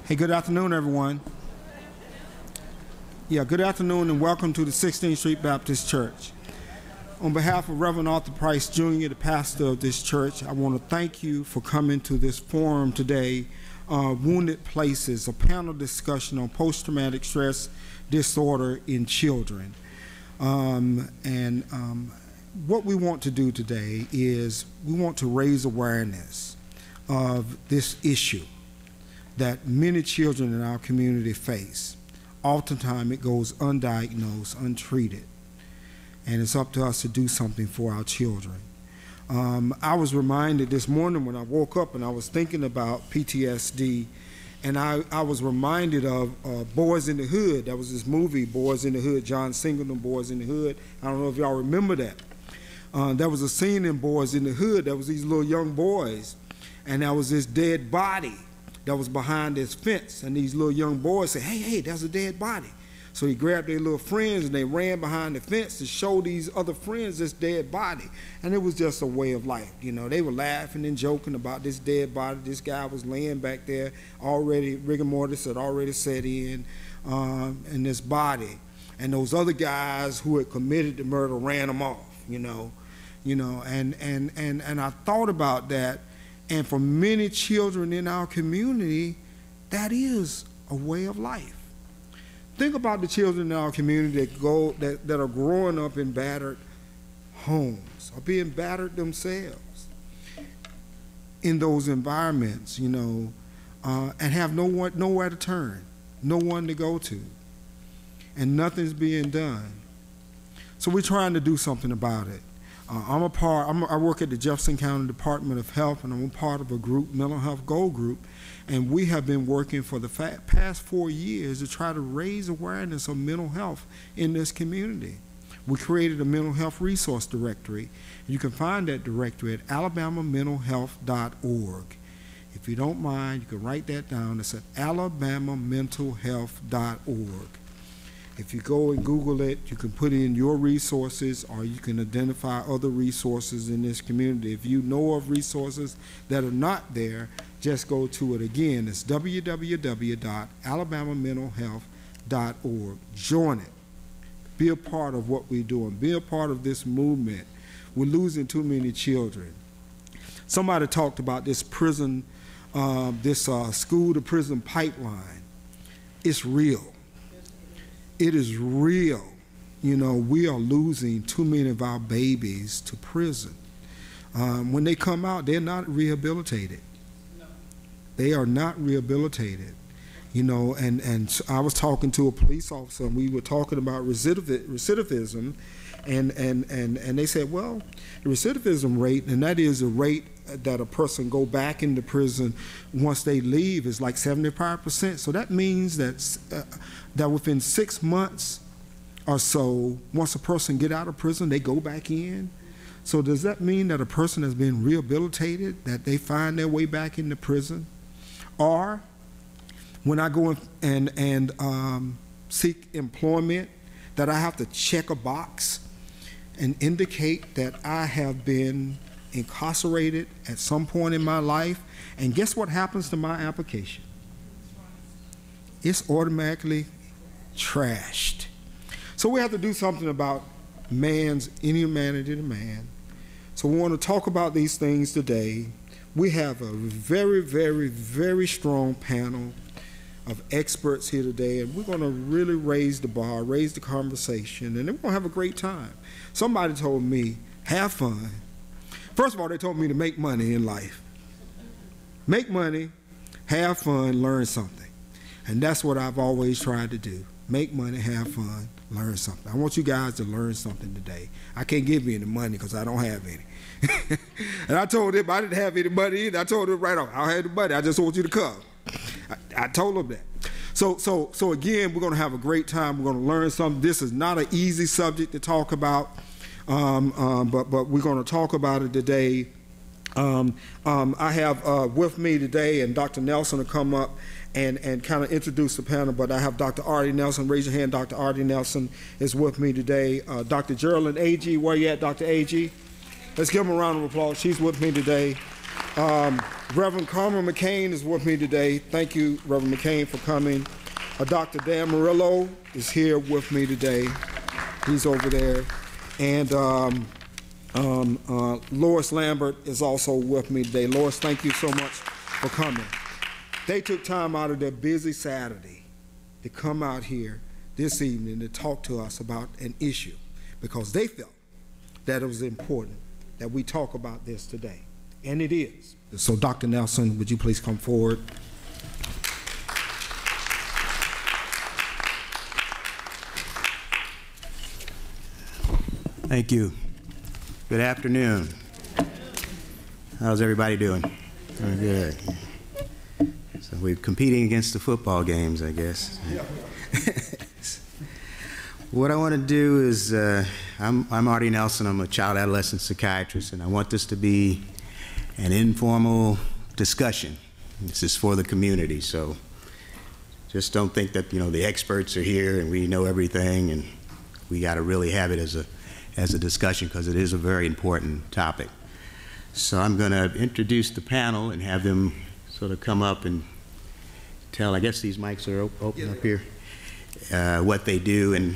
Hey, good afternoon, everyone. Yeah, good afternoon and welcome to the 16th Street Baptist Church. On behalf of Reverend Arthur Price Jr., the pastor of this church, I want to thank you for coming to this forum today, Wounded Places, a panel discussion on post-traumatic stress disorder in children. What we want to do today is we want to raise awareness of this issue that many children in our community face. Oftentimes it goes undiagnosed, untreated, and it's up to us to do something for our children. I was reminded this morning when I woke up and I was thinking about PTSD, and I was reminded of Boys in the Hood. That was this movie, Boys in the Hood, John Singleton, Boys in the Hood. I don't know if y'all remember that. There was a scene in Boys in the Hood. There was these little young boys, and there was this dead body that was behind this fence, and these little young boys said, hey, there's a dead body. So he grabbed their little friends and they ran behind the fence to show these other friends this dead body. And it was just a way of life. You know, they were laughing and joking about this dead body. This guy was laying back there already, rigor mortis had already set in this body. And those other guys who had committed the murder ran them off, and I thought about that. And for many children in our community, that is a way of life. Think about the children in our community that are growing up in battered homes or being battered themselves in those environments, and have nowhere to turn, no one to go to, and nothing's being done. So we're trying to do something about it. I work at the Jefferson County Department of Health, and I'm a part of a group, Mental Health Goal Group, and we have been working for the past 4 years to try to raise awareness of mental health in this community. We created a mental health resource directory. You can find that directory at alabamamentalhealth.org. If you don't mind, you can write that down. It's at alabamamentalhealth.org. If you go and Google it, you can put in your resources, or you can identify other resources in this community. If you know of resources that are not there, just go to it again. It's www.alabamamentalhealth.org. Join it. Be a part of what we're doing. Be a part of this movement. We're losing too many children. Somebody talked about this prison, school-to-prison pipeline. It's real. It is real. We are losing too many of our babies to prison. When they come out, they're not rehabilitated. No. They are not rehabilitated. And I was talking to a police officer, and we were talking about recidivism, and they said, well, the recidivism rate, and that is the rate that a person go back into prison once they leave, is like 75%. So that means that within 6 months or so, once a person get out of prison, they go back in. So does that mean that a person has been rehabilitated, that they find their way back into prison? Or when I go and seek employment, that I have to check a box and indicate that I have been incarcerated at some point in my life, and guess what happens to my application? It's automatically trashed. So we have to do something about man's inhumanity to man. So we want to talk about these things today. We have a very, very, very strong panel of experts here today, and we're going to really raise the bar, raise the conversation, and we're going to have a great time. Somebody told me, have fun. First of all, they told me to make money in life. Make money, have fun, learn something. And that's what I've always tried to do. Make money, have fun, learn something. I want you guys to learn something today. I can't give you any money because I don't have any. And I told them I didn't have any money either. I told them right off, I don't have the money, I just want you to come. I told them that. So again, we're going to have a great time. We're going to learn something. This is not an easy subject to talk about. But we're going to talk about it today. I have with me today, and Dr. Nelson will come up and kind of introduce the panel, but I have Dr. Artie Nelson. Raise your hand. Dr. Artie Nelson is with me today. Dr. JARRALYNNE, AGEE, where you at, Dr. AGEE? Let's give him a round of applause. She's with me today. Reverend Carmen McCain is with me today. Thank you, Reverend McCain, for coming. Dr. Dan Murillo is here with me today. He's over there. And LOIS Lambert is also with me today. LOIS, thank you so much for coming. They took time out of their busy Saturday to come out here this evening to talk to us about an issue because they felt that it was important that we talk about this today. And it is. So Dr. Nelson, would you please come forward? Thank you. Good afternoon. How's everybody doing? Doing good. So we're competing against the football games, I guess. Yeah. What I want to do is, I'm Artie Nelson. I'm a child adolescent psychiatrist, and I want this to be an informal discussion. This is for the community, so just don't think that the experts are here and we know everything, and we got to really have it as a discussion because it is a very important topic. So I'm going to introduce the panel and have them sort of come up and tell. I guess these mics are open up here. What they do, and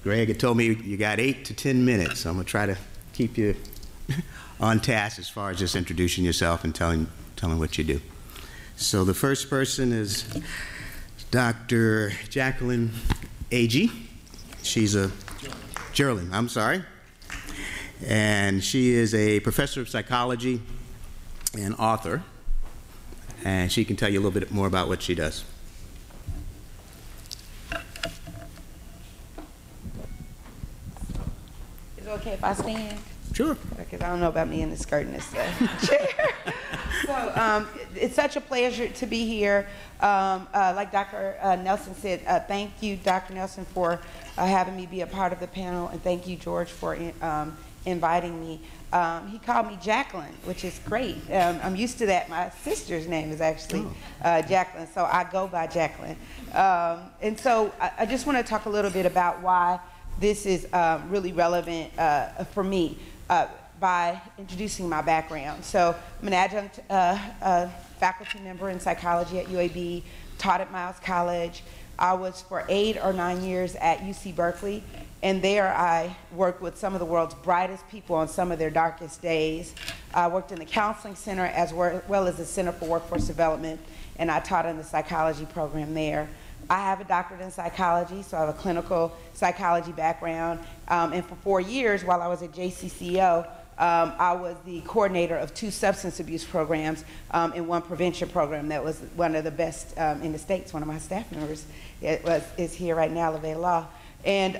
Greg had told me you got 8 to 10 minutes, so I'm going to try to keep you on task as far as just introducing yourself and telling what you do. So the first person is Dr. Jacqueline AGEE. She's a JARRALYNNE, I'm sorry. And she is a professor of psychology and author. And she can tell you a little bit more about what she does. Is it okay if I stand? Sure. Because I don't know about me in the skirt in this chair. So it's such a pleasure to be here. Like Dr. Nelson said, thank you, Dr. Nelson, for having me be a part of the panel, and thank you, George, for inviting me. He called me Jacqueline, which is great. I'm used to that. My sister's name is actually Jacqueline, so I go by Jacqueline. And so I just want to talk a little bit about why this is really relevant for me by introducing my background. So I'm an adjunct faculty member in psychology at UAB, taught at Miles College. I was for 8 or 9 years at UC Berkeley, and there I worked with some of the world's brightest people on some of their darkest days. I worked in the counseling center as well as the Center for Workforce Development, and I taught in the psychology program there. I have a doctorate in psychology, so I have a clinical psychology background. And for 4 years, while I was at JCCO, I was the coordinator of 2 substance abuse programs and 1 prevention program that was one of the best in the States. One of my staff members is here right now, LaVey Law. And,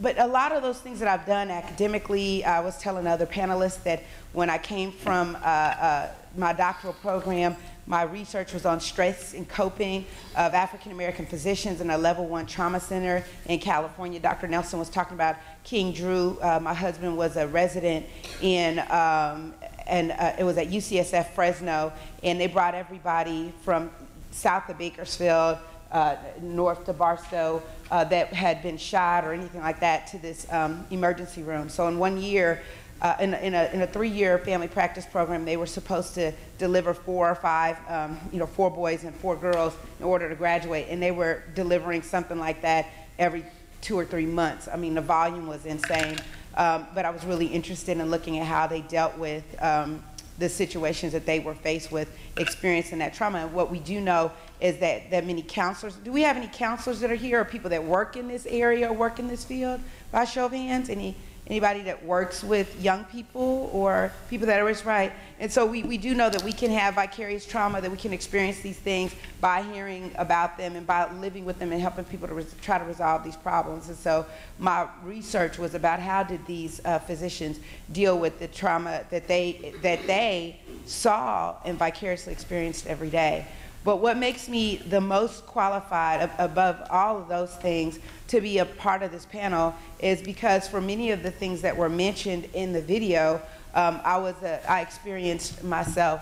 but a lot of those things that I've done academically, I was telling other panelists that when I came from my doctoral program, my research was on stress and coping of African-American physicians in a level 1 trauma center in California. Dr. Nelson was talking about King Drew. My husband was a resident in, it was at UCSF Fresno, and they brought everybody from south of Bakersfield, north to Barstow, that had been shot or anything like that to this emergency room. So in 1 year, in a 3-year family practice program, they were supposed to deliver 4 or 5, 4 boys and 4 girls in order to graduate, and they were delivering something like that every 2 or 3 months. I mean, the volume was insane, but I was really interested in looking at how they dealt with the situations that they were faced with experiencing that trauma. And what we do know is that many counselors, do we have any counselors that are here or people that work in this area or work in this field? By show of hands, anybody that works with young people or people that are right? And so we do know that we can have vicarious trauma, that we can experience these things by hearing about them and by living with them and helping people to try to resolve these problems. And so my research was about how did these physicians deal with the trauma that they saw and vicariously experienced every day. But what makes me the most qualified above all of those things to be a part of this panel is because for many of the things that were mentioned in the video, I experienced myself.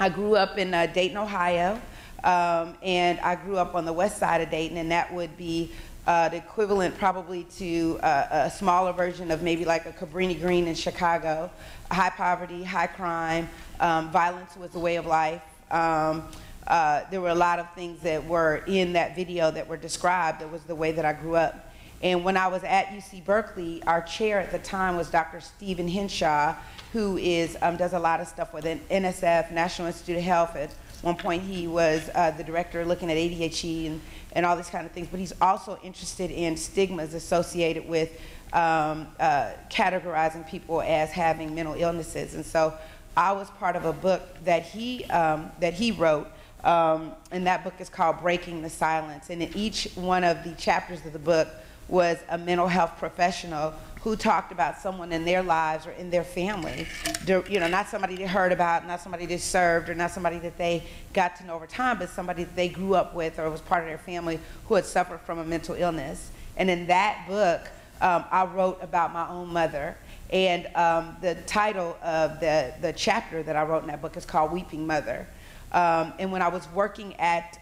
I grew up in Dayton, Ohio. And I grew up on the west side of Dayton, and that would be the equivalent probably to a smaller version of maybe like a Cabrini Green in Chicago. High poverty, high crime, violence was a way of life. There were a lot of things that were in that video that were described. That was the way that I grew up. And when I was at UC Berkeley, our chair at the time was Dr. Stephen Henshaw, who does a lot of stuff with NSF, National Institute of Health. At one point, he was the director looking at ADHD and all these kind of things. But he's also interested in stigmas associated with categorizing people as having mental illnesses. And so I was part of a book that he wrote, and that book is called Breaking the Silence. And in each one of the chapters of the book was a mental health professional who talked about someone in their lives or in their family, you know, not somebody they heard about, not somebody they served, or not somebody that they got to know over time, but somebody that they grew up with or was part of their family who had suffered from a mental illness. And in that book, I wrote about my own mother. And the title of the chapter that I wrote in that book is called Weeping Mother. And when I was working at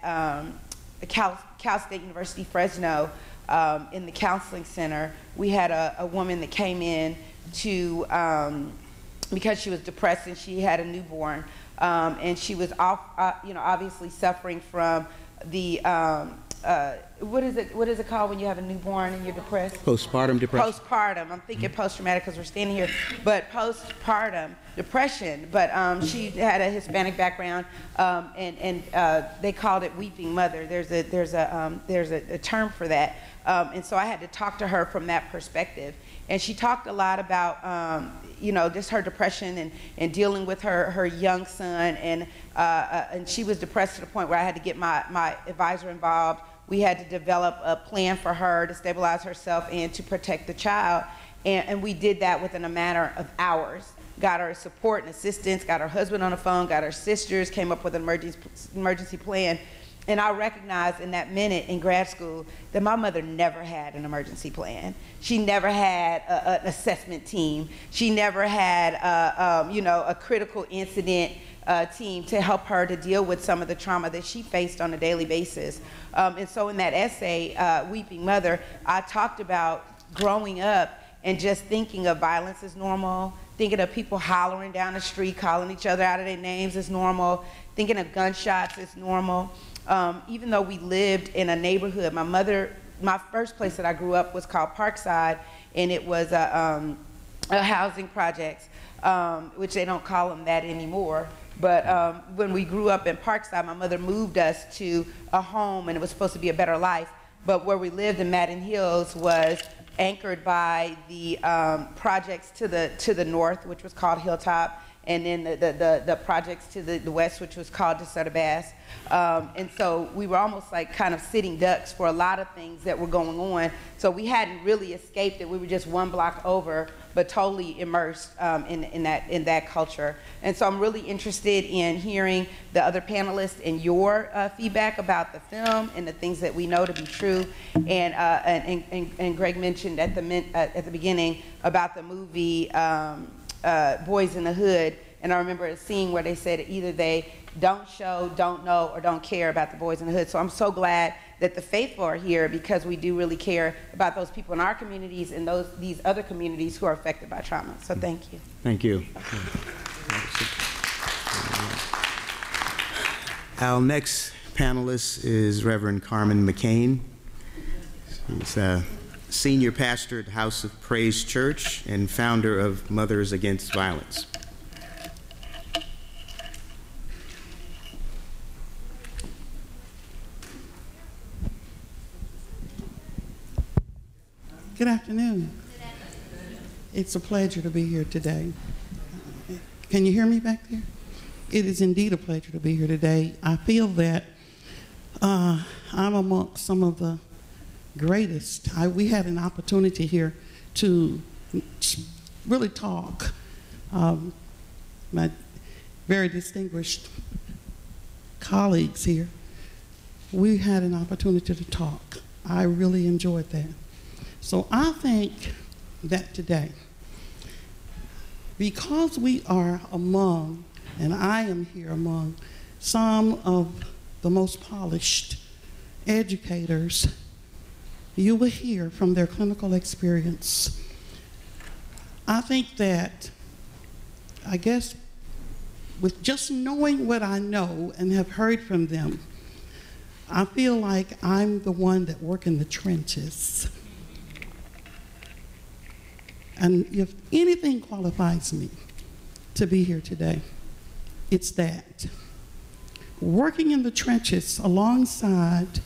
Cal State University, Fresno, in the counseling center, we had a woman that came in to, because she was depressed and she had a newborn, and she was you know, obviously suffering from the, what is it called when you have a newborn and you're depressed? Postpartum depression. Postpartum. I'm thinking post-traumatic because we're standing here, but postpartum depression. But she had a Hispanic background, and they called it weeping mother. There's a term for that. And so I had to talk to her from that perspective. And she talked a lot about, you know, just her depression and dealing with her young son. And she was depressed to the point where I had to get my advisor involved. We had to develop a plan for her to stabilize herself and to protect the child. And we did that within a matter of hours. Got her support and assistance, got her husband on the phone, got her sisters, came up with an emergency plan. And I recognized in that minute in grad school that my mother never had an emergency plan. She never had an assessment team. She never had you know, a critical incident team to help her to deal with some of the trauma that she faced on a daily basis. And so in that essay, Weeping Mother, I talked about growing up and just thinking of violence as normal, thinking of people hollering down the street, calling each other out of their names as normal, thinking of gunshots as normal. Even though we lived in a neighborhood, my first place that I grew up was called Parkside, and it was a housing project, which they don't call them that anymore. But when we grew up in Parkside, my mother moved us to a home, and it was supposed to be a better life. But where we lived in Madden Hills was anchored by the projects to the north, which was called Hilltop, and then the projects to the west, which was called DeSoto Bass. And so we were almost like kind of sitting ducks for a lot of things that were going on. So we hadn't really escaped it. We were just one block over, but totally immersed in that culture. And so I'm really interested in hearing the other panelists and your feedback about the film and the things that we know to be true. And Greg mentioned at the beginning about the movie Boys in the Hood. And I remember a scene where they said either they don't show, don't know, or don't care about the boys in the hood. So I'm so glad that the faithful are here, because we do really care about those people in our communities and these other communities who are affected by trauma. So thank you. Thank you. Our next panelist is Reverend CARMEN McCain. He's a senior pastor at House of Praise Church and founder of Mothers Against Violence. Good afternoon. It's a pleasure to be here today. Can you hear me back there? It is indeed a pleasure to be here today. I feel that I'm amongst some of the greatest. We had an opportunity here to really talk. My very distinguished colleagues here, we had an opportunity to talk. I really enjoyed that. So I think that today, because we are among, and I am here among, some of the most polished educators you will hear from their clinical experience. I think that, I guess, with just knowing what I know and have heard from them, I feel like I'm the one that works in the trenches. And if anything qualifies me to be here today, it's that. Working in the trenches alongside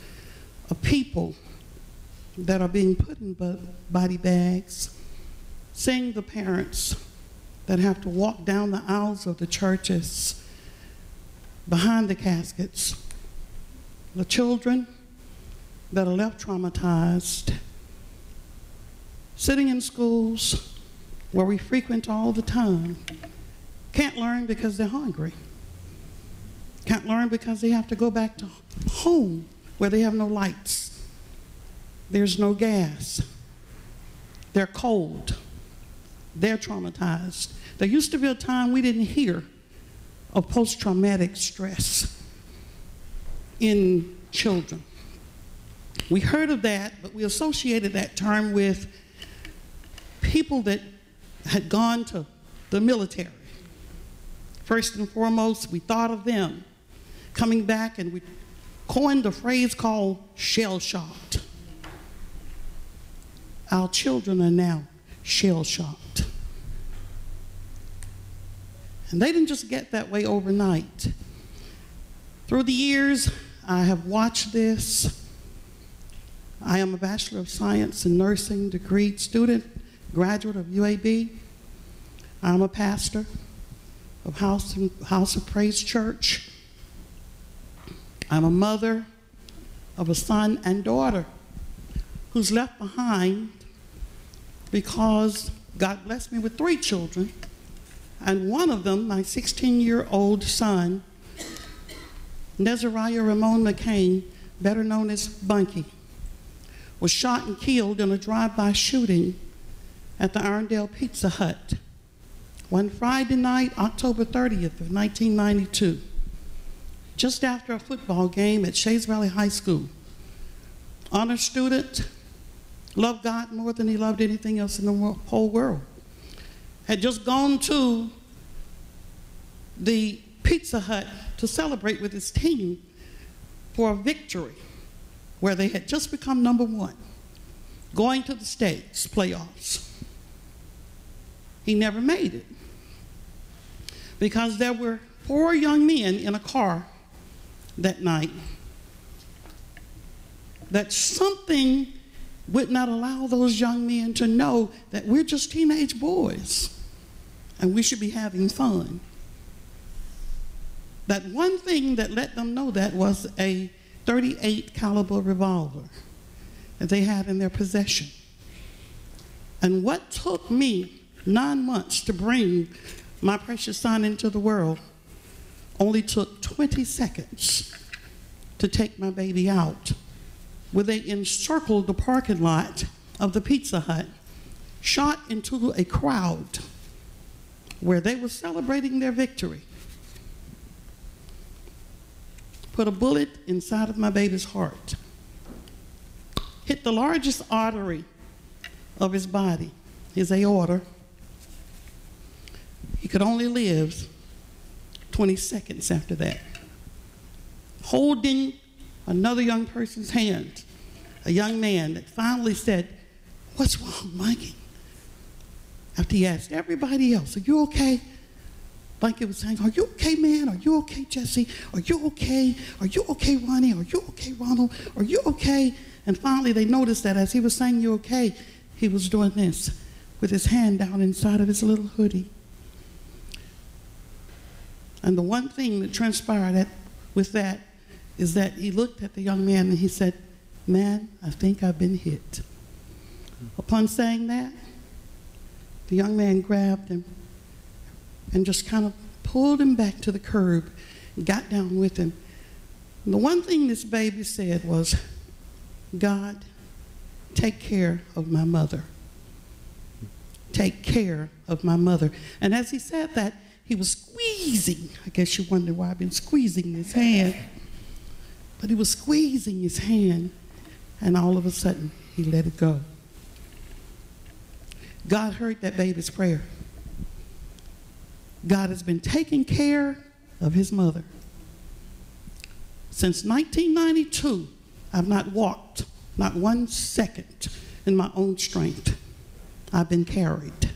of people that are being put in body bags, seeing the parents that have to walk down the aisles of the churches behind the caskets, the children that are left traumatized, sitting in schools where we frequent all the time, can't learn because they're hungry, can't learn because they have to go back to home where they have no lights, there's no gas, they're cold, they're traumatized. There used to be a time we didn't hear of post-traumatic stress in children. We heard of that, but we associated that term with people that had gone to the military. First and foremost, we thought of them coming back, and we coined a phrase called shell-shocked. Our children are now shell-shocked. And they didn't just get that way overnight. Through the years, I have watched this. I am a Bachelor of Science in Nursing degree student, graduate of UAB. I'm a pastor of House of Praise Church. I'm a mother of a son and daughter who's left behind because God blessed me with 3 children, and one of them, my 16-year-old son, Nezariah Ramon McCain, better known as Bunky, was shot and killed in a drive-by shooting at the Irondale Pizza Hut one Friday night, October 30th of 1992, just after a football game at Shays Valley High School. Honor student, loved God more than he loved anything else in the whole world. Had just gone to the Pizza Hut to celebrate with his team for a victory where they had just become #1, going to the states playoffs. He never made it because there were 4 young men in a car that night that something would not allow those young men to know that we're just teenage boys and we should be having fun. That one thing that let them know that was a .38 caliber revolver that they had in their possession. And what took me 9 months to bring my precious son into the world only took 20 seconds to take my baby out, where they encircled the parking lot of the Pizza Hut, shot into a crowd where they were celebrating their victory, put a bullet inside of my baby's heart, hit the largest artery of his body, his aorta. He could only live 20 seconds after that. Holding another young person's hand, a young man that finally said, "What's wrong, Mikey?" After he asked everybody else, "Are you okay?" Mikey was saying, "Are you okay, man? Are you okay, Jesse? Are you okay? Are you okay, Ronnie? Are you okay, Ronald? Are you okay?" And finally they noticed that as he was saying, "You okay?" he was doing this with his hand down inside of his little hoodie. And the one thing that transpired with that is that he looked at the young man and he said, "Man, I think I've been hit." Upon saying that, the young man grabbed him and just kind of pulled him back to the curb and got down with him. And the one thing this baby said was, "God, take care of my mother. Take care of my mother." And as he said that, he was squeezing. I guess you wonder why I've been squeezing his hand. but he was squeezing his hand, and all of a sudden, he let it go. God heard that baby's prayer. God has been taking care of his mother. Since 1992, I've not walked, not 1 second, in my own strength. I've been carried.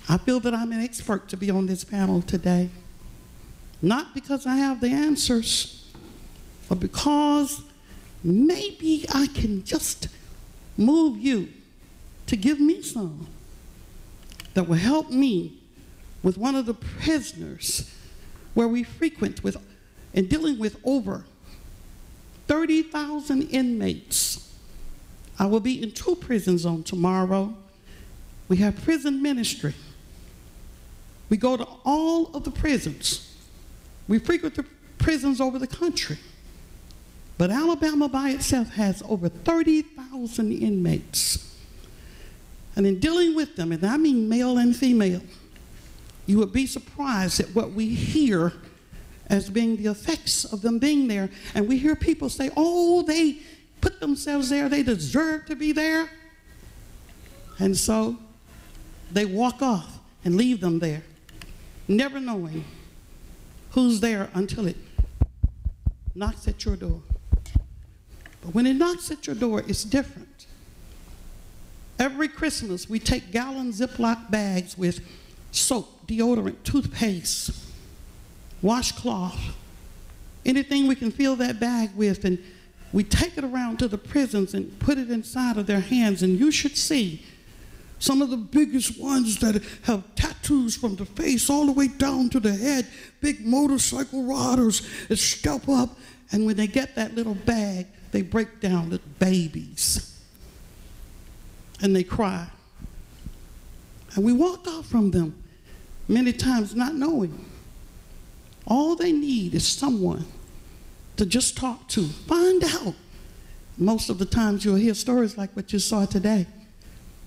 I feel that I'm an expert to be on this panel today, not because I have the answers, but because maybe I can just move you to give me some that will help me with one of the prisoners where we frequent with and dealing with over 30,000 inmates. I will be in 2 prisons on tomorrow. We have prison ministry. We go to all of the prisons. We frequent the prisons over the country. But Alabama by itself has over 30,000 inmates. And in dealing with them, and I mean male and female, you would be surprised at what we hear as being the effects of them being there. And we hear people say, oh, they put themselves there, they deserve to be there. And so they walk off and leave them there, never knowing who's there until it knocks at your door. But when it knocks at your door, it's different. Every Christmas, we take gallon Ziploc bags with soap, deodorant, toothpaste, washcloth, anything we can fill that bag with, and we take it around to the prisons and put it inside of their hands. And you should see some of the biggest ones that have tattoos from the face all the way down to the head, big motorcycle riders that step up, and when they get that little bag, they break down little babies. And they cry. And we walk out from them many times not knowing. All they need is someone to just talk to, find out. Most of the times you'll hear stories like what you saw today.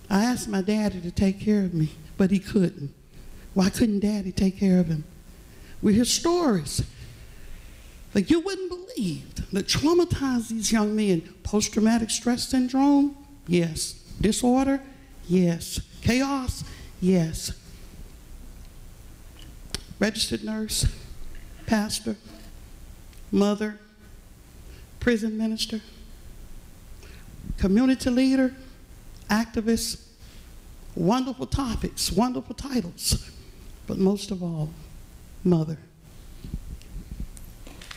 I asked my daddy to take care of me, but he couldn't. Why couldn't daddy take care of him? We hear stories that you wouldn't believe that traumatize these young men. Post-traumatic stress syndrome? Yes. Disorder? Yes. Chaos? Yes. Registered nurse, pastor, mother, prison minister, community leader, activist, wonderful topics, wonderful titles, but most of all, mother.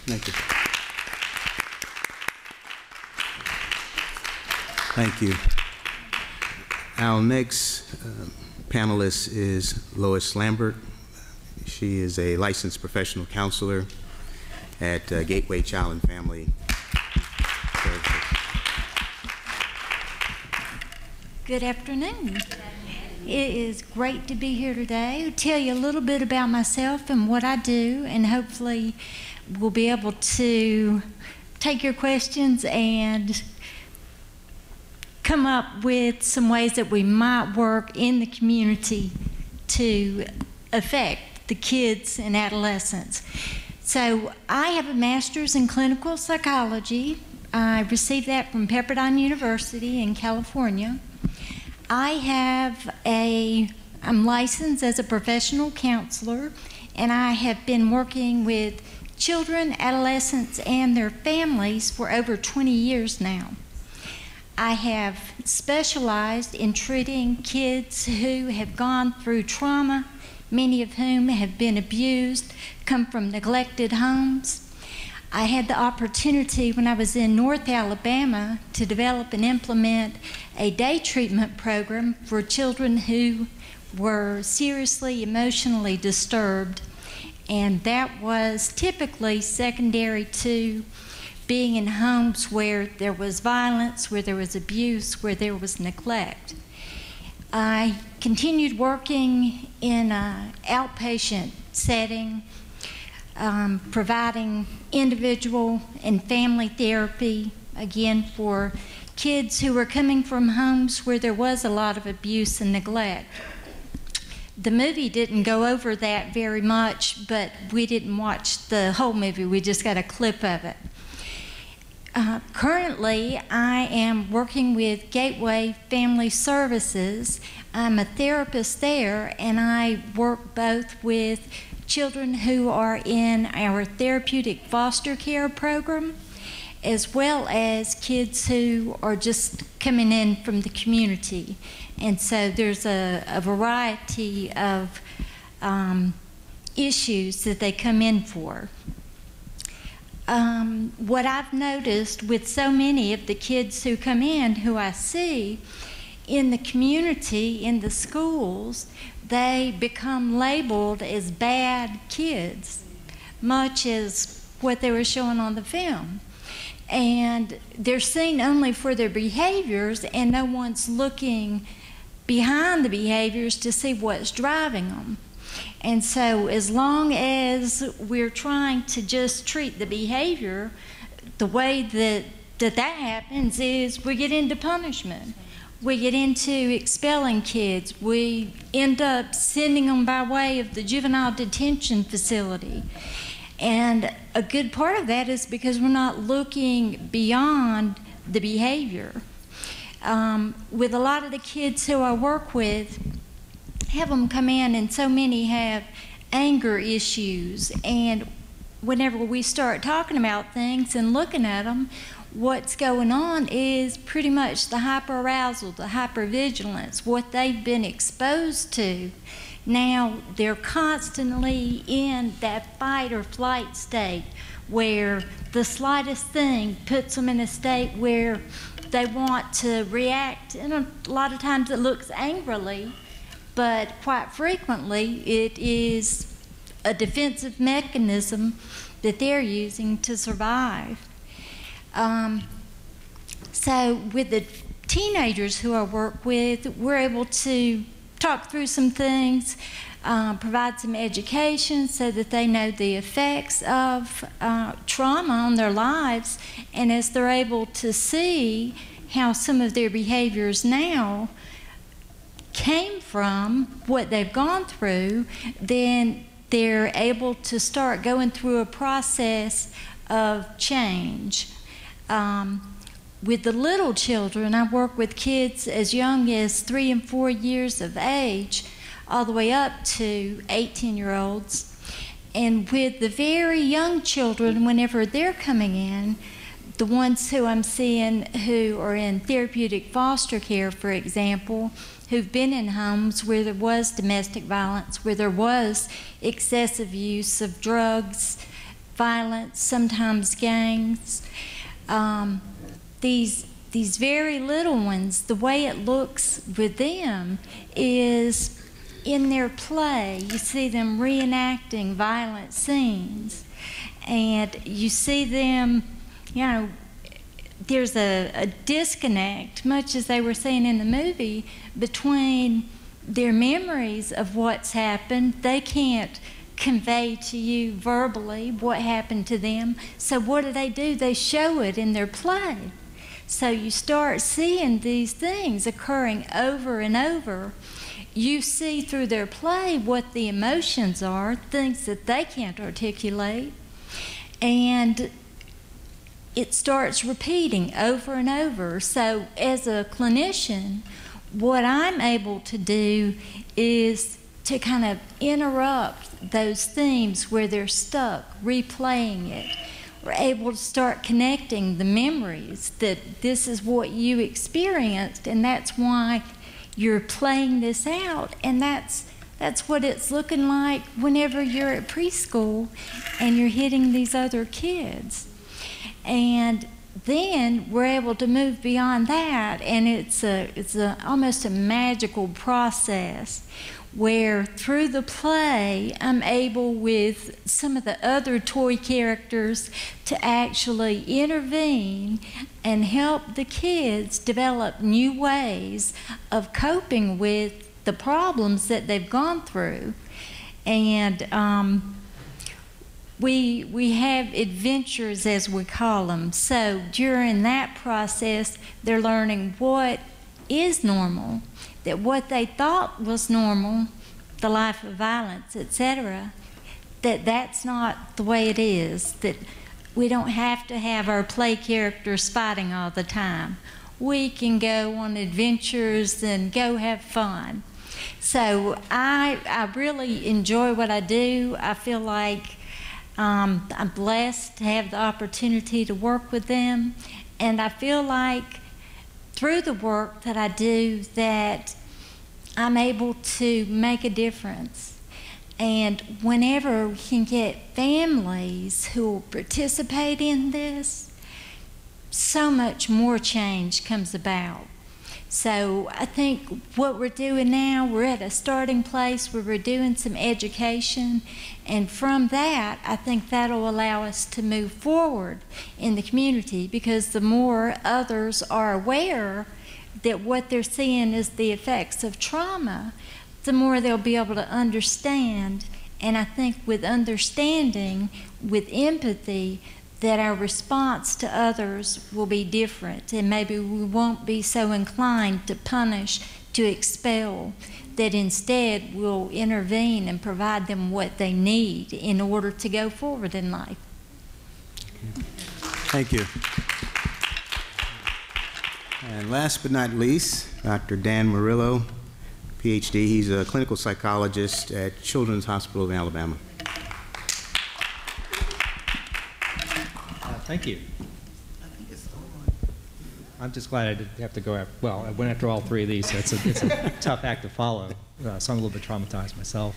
Thank you. Thank you. Our next panelist is LOIS LAMBERT. She is a licensed professional counselor at Gateway Child and Family Services. Good afternoon. It is great to be here today. I'll tell you a little bit about myself and what I do, and hopefully we'll be able to take your questions and come up with some ways that we might work in the community to affect the kids and adolescents. So I have a master's in clinical psychology. I received that from Pepperdine University in California. I'm licensed as a professional counselor, and I have been working with children, adolescents, and their families for over 20 years now. I have specialized in treating kids who have gone through trauma, many of whom have been abused, come from neglected homes. I had the opportunity when I was in North Alabama to develop and implement a day treatment program for children who were seriously emotionally disturbed, and that was typically secondary to being in homes where there was violence, where there was abuse, where there was neglect. I continued working in an outpatient setting, providing individual and family therapy, again, for kids who were coming from homes where there was a lot of abuse and neglect. The movie didn't go over that very much, but we didn't watch the whole movie. We just got a clip of it. Currently, I am working with Gateway Family Services. I'm a therapist there, and I work both with children who are in our therapeutic foster care program, as well as kids who are just coming in from the community. And so there's a variety of issues that they come in for. What I've noticed with so many of the kids who come in, who I see in the community, in the schools, they become labeled as bad kids, much as what they were showing on the film. And they're seen only for their behaviors, and no one's looking behind the behaviors to see what's driving them. And so as long as we're trying to just treat the behavior, the way that happens is we get into punishment. We get into expelling kids. We end up sending them by way of the juvenile detention facility. And a good part of that is because we're not looking beyond the behavior. With a lot of the kids who I work with, have them come in, and so many have anger issues, and whenever we start talking about things and looking at them, what's going on is pretty much the hyperarousal, the hypervigilance, what they've been exposed to. Now they're constantly in that fight or flight state where the slightest thing puts them in a state where they want to react, and a lot of times it looks angrily, but quite frequently it is a defensive mechanism that they're using to survive. So with the teenagers who I work with, we're able to talk through some things, provide some education so that they know the effects of trauma on their lives, and as they're able to see how some of their behaviors now came from what they've gone through, then they're able to start going through a process of change. With the little children, I work with kids as young as 3 and 4 years of age, all the way up to 18-year-olds. And with the very young children, whenever they're coming in, the ones who I'm seeing who are in therapeutic foster care, for example, who've been in homes where there was domestic violence, where there was excessive use of drugs, violence, sometimes gangs. These very little ones, the way it looks with them is in their play. You see them reenacting violent scenes, and you see them, you know, there's a disconnect, much as they were saying in the movie, between their memories of what's happened. They can't convey to you verbally what happened to them. So what do? They show it in their play. So you start seeing these things occurring over and over. You see through their play what the emotions are, things that they can't articulate, and it starts repeating over and over. So as a clinician, what I'm able to do is to kind of interrupt those themes where they're stuck, replaying it. We're able to start connecting the memories that this is what you experienced, and that's why you're playing this out, and that's what it's looking like whenever you're at preschool and you're hitting these other kids. And then we're able to move beyond that, and it's almost a magical process where through the play I'm able with some of the other toy characters to actually intervene and help the kids develop new ways of coping with the problems that they've gone through. And we have adventures, as we call them. So during that process, they're learning what is normal, that what they thought was normal, the life of violence, etc., that's not the way it is, that We don't have to have our play characters fighting all the time. We can go on adventures and go have fun. So I really enjoy what I do. I feel like I'm blessed to have the opportunity to work with them, and I feel like through the work that I do that I'm able to make a difference. And whenever we can get families who will participate in this, so much more change comes about. So I think what we're doing now, we're at a starting place where we're doing some education, and from that, I think that'll allow us to move forward in the community, because the more others are aware that what they're seeing is the effects of trauma, the more they'll be able to understand. And I think with understanding, with empathy, that our response to others will be different, and maybe we won't be so inclined to punish, to expel, that instead we'll intervene and provide them what they need in order to go forward in life. Thank you. And last but not least, Dr. Dan Murillo, PhD. He's a clinical psychologist at Children's Hospital of Alabama. Thank you. I'm just glad I didn't have to go after, well, I went after all three of these, so it's a tough act to follow. So I'm a little bit traumatized myself.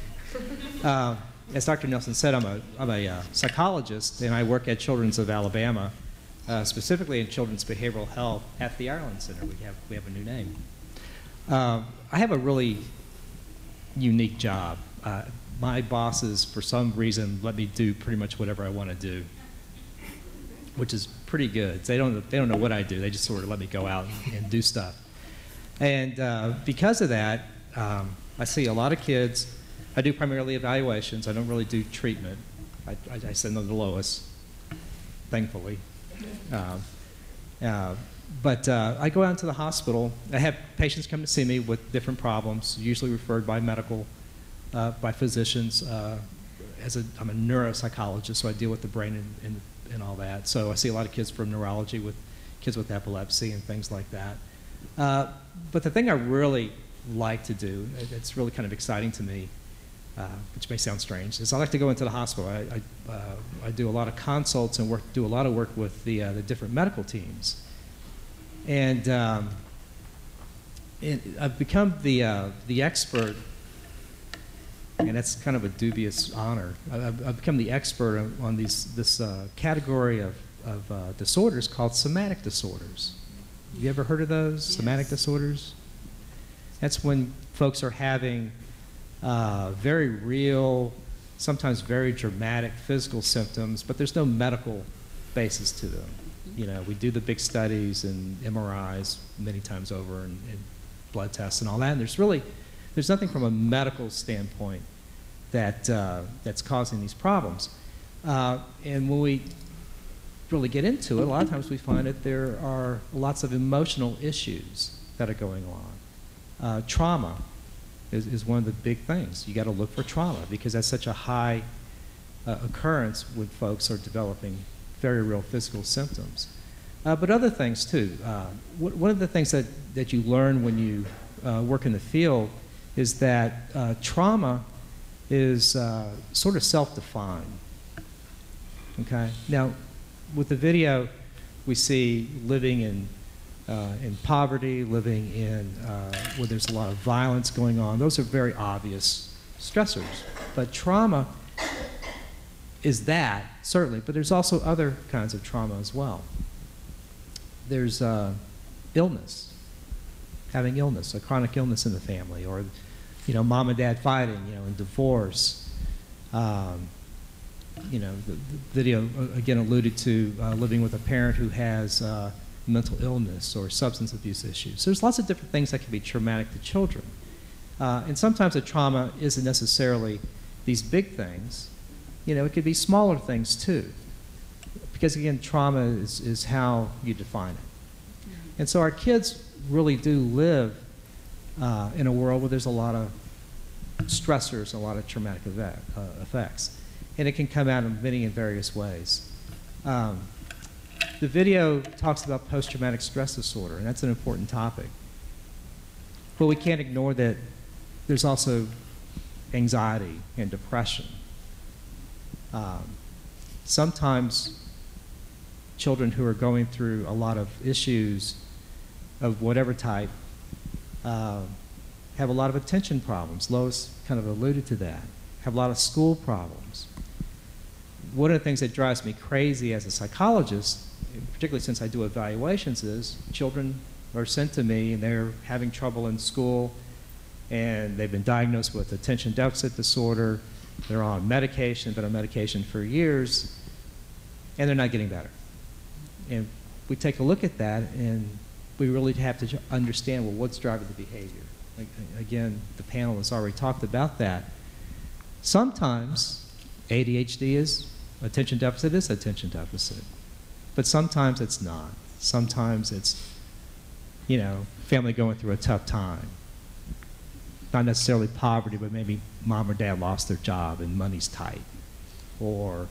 As Dr. Nelson said, I'm a psychologist, and I work at Children's of Alabama, specifically in children's behavioral health at the Ireland Center. We have a new name. I have a really unique job. My bosses, for some reason, let me do pretty much whatever I want to do, which is pretty good. They don't know what I do. They just sort of let me go out and do stuff. And because of that, I see a lot of kids. I do primarily evaluations. I don't really do treatment. I send them to LOIS, thankfully. But I go out into the hospital. I have patients come to see me with different problems, usually referred by by physicians. I'm a neuropsychologist, so I deal with the brain and all that. So I see a lot of kids from neurology, with kids with epilepsy and things like that. But the thing I really like to do, it's really kind of exciting to me, which may sound strange, is I like to go into the hospital. I do a lot of consults and do a lot of work with the different medical teams. And I've become the expert, and that's kind of a dubious honor. I've become the expert on this category of disorders called somatic disorders. Have you ever heard of those? Yes. Somatic disorders? That's when folks are having very real, sometimes very dramatic physical symptoms, but there's no medical basis to them. You know, we do the big studies and MRIs many times over and blood tests and all that, and there's nothing from a medical standpoint that's causing these problems. And when we really get into it, a lot of times we find that there are lots of emotional issues that are going on. Trauma is one of the big things. You got to look for trauma, because that's such a high occurrence when folks are developing very real physical symptoms. But other things too. One of the things that you learn when you work in the field is that trauma is sort of self-defined. Okay? Now, with the video, we see living in poverty, living in where there's a lot of violence going on. Those are very obvious stressors. But trauma is that, certainly, but there's also other kinds of trauma as well. There's illness, having illness, a chronic illness in the family, or, you know, mom and dad fighting, you know, and divorce. You know, the video again alluded to living with a parent who has mental illness or substance abuse issues. So there's lots of different things that can be traumatic to children. And sometimes the trauma isn't necessarily these big things. You know, it could be smaller things too. Because again, trauma is how you define it. And so our kids really do live in a world where there's a lot of stressors, a lot of traumatic effects. And it can come out in many and various ways. The video talks about post-traumatic stress disorder, and that's an important topic. But we can't ignore that there's also anxiety and depression. Sometimes children who are going through a lot of issues of whatever type have a lot of attention problems. Lois kind of alluded to that. Have a lot of school problems. One of the things that drives me crazy as a psychologist, particularly since I do evaluations, is children are sent to me and they're having trouble in school and they've been diagnosed with attention deficit disorder. They're on medication, been on medication for years, and they're not getting better. And we take a look at that and we really have to understand, well, what's driving the behavior? Like, again, the panel has already talked about that. Sometimes ADHD is attention deficit is attention deficit, but sometimes it's not. Sometimes it's, you know, family going through a tough time. Not necessarily poverty, but maybe mom or dad lost their job and money's tight, or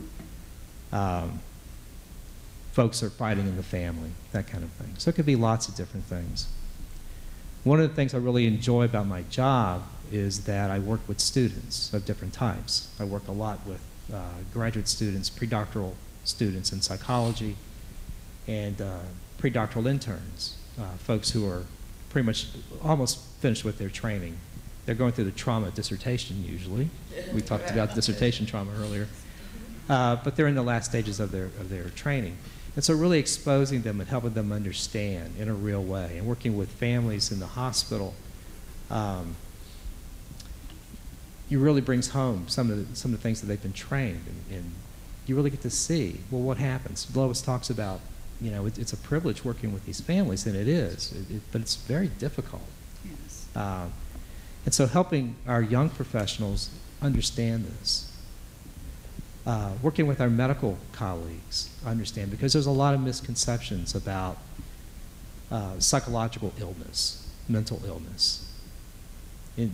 folks are fighting in the family, that kind of thing. So it could be lots of different things. One of the things I really enjoy about my job is that I work with students of different types. I work a lot with graduate students, predoctoral students in psychology, and predoctoral interns, folks who are pretty much almost finished with their training. They're going through the trauma dissertation usually. We talked about dissertation trauma earlier. But they're in the last stages of their training. And so really exposing them and helping them understand in a real way, and working with families in the hospital, it really brings home some of the things that they've been trained, and you really get to see, well, what happens. Lois talks about, you know, it's a privilege working with these families, and it is, but it's very difficult. Yes. And so helping our young professionals understand this. Working with our medical colleagues, understand, because there's a lot of misconceptions about psychological illness, mental illness. And,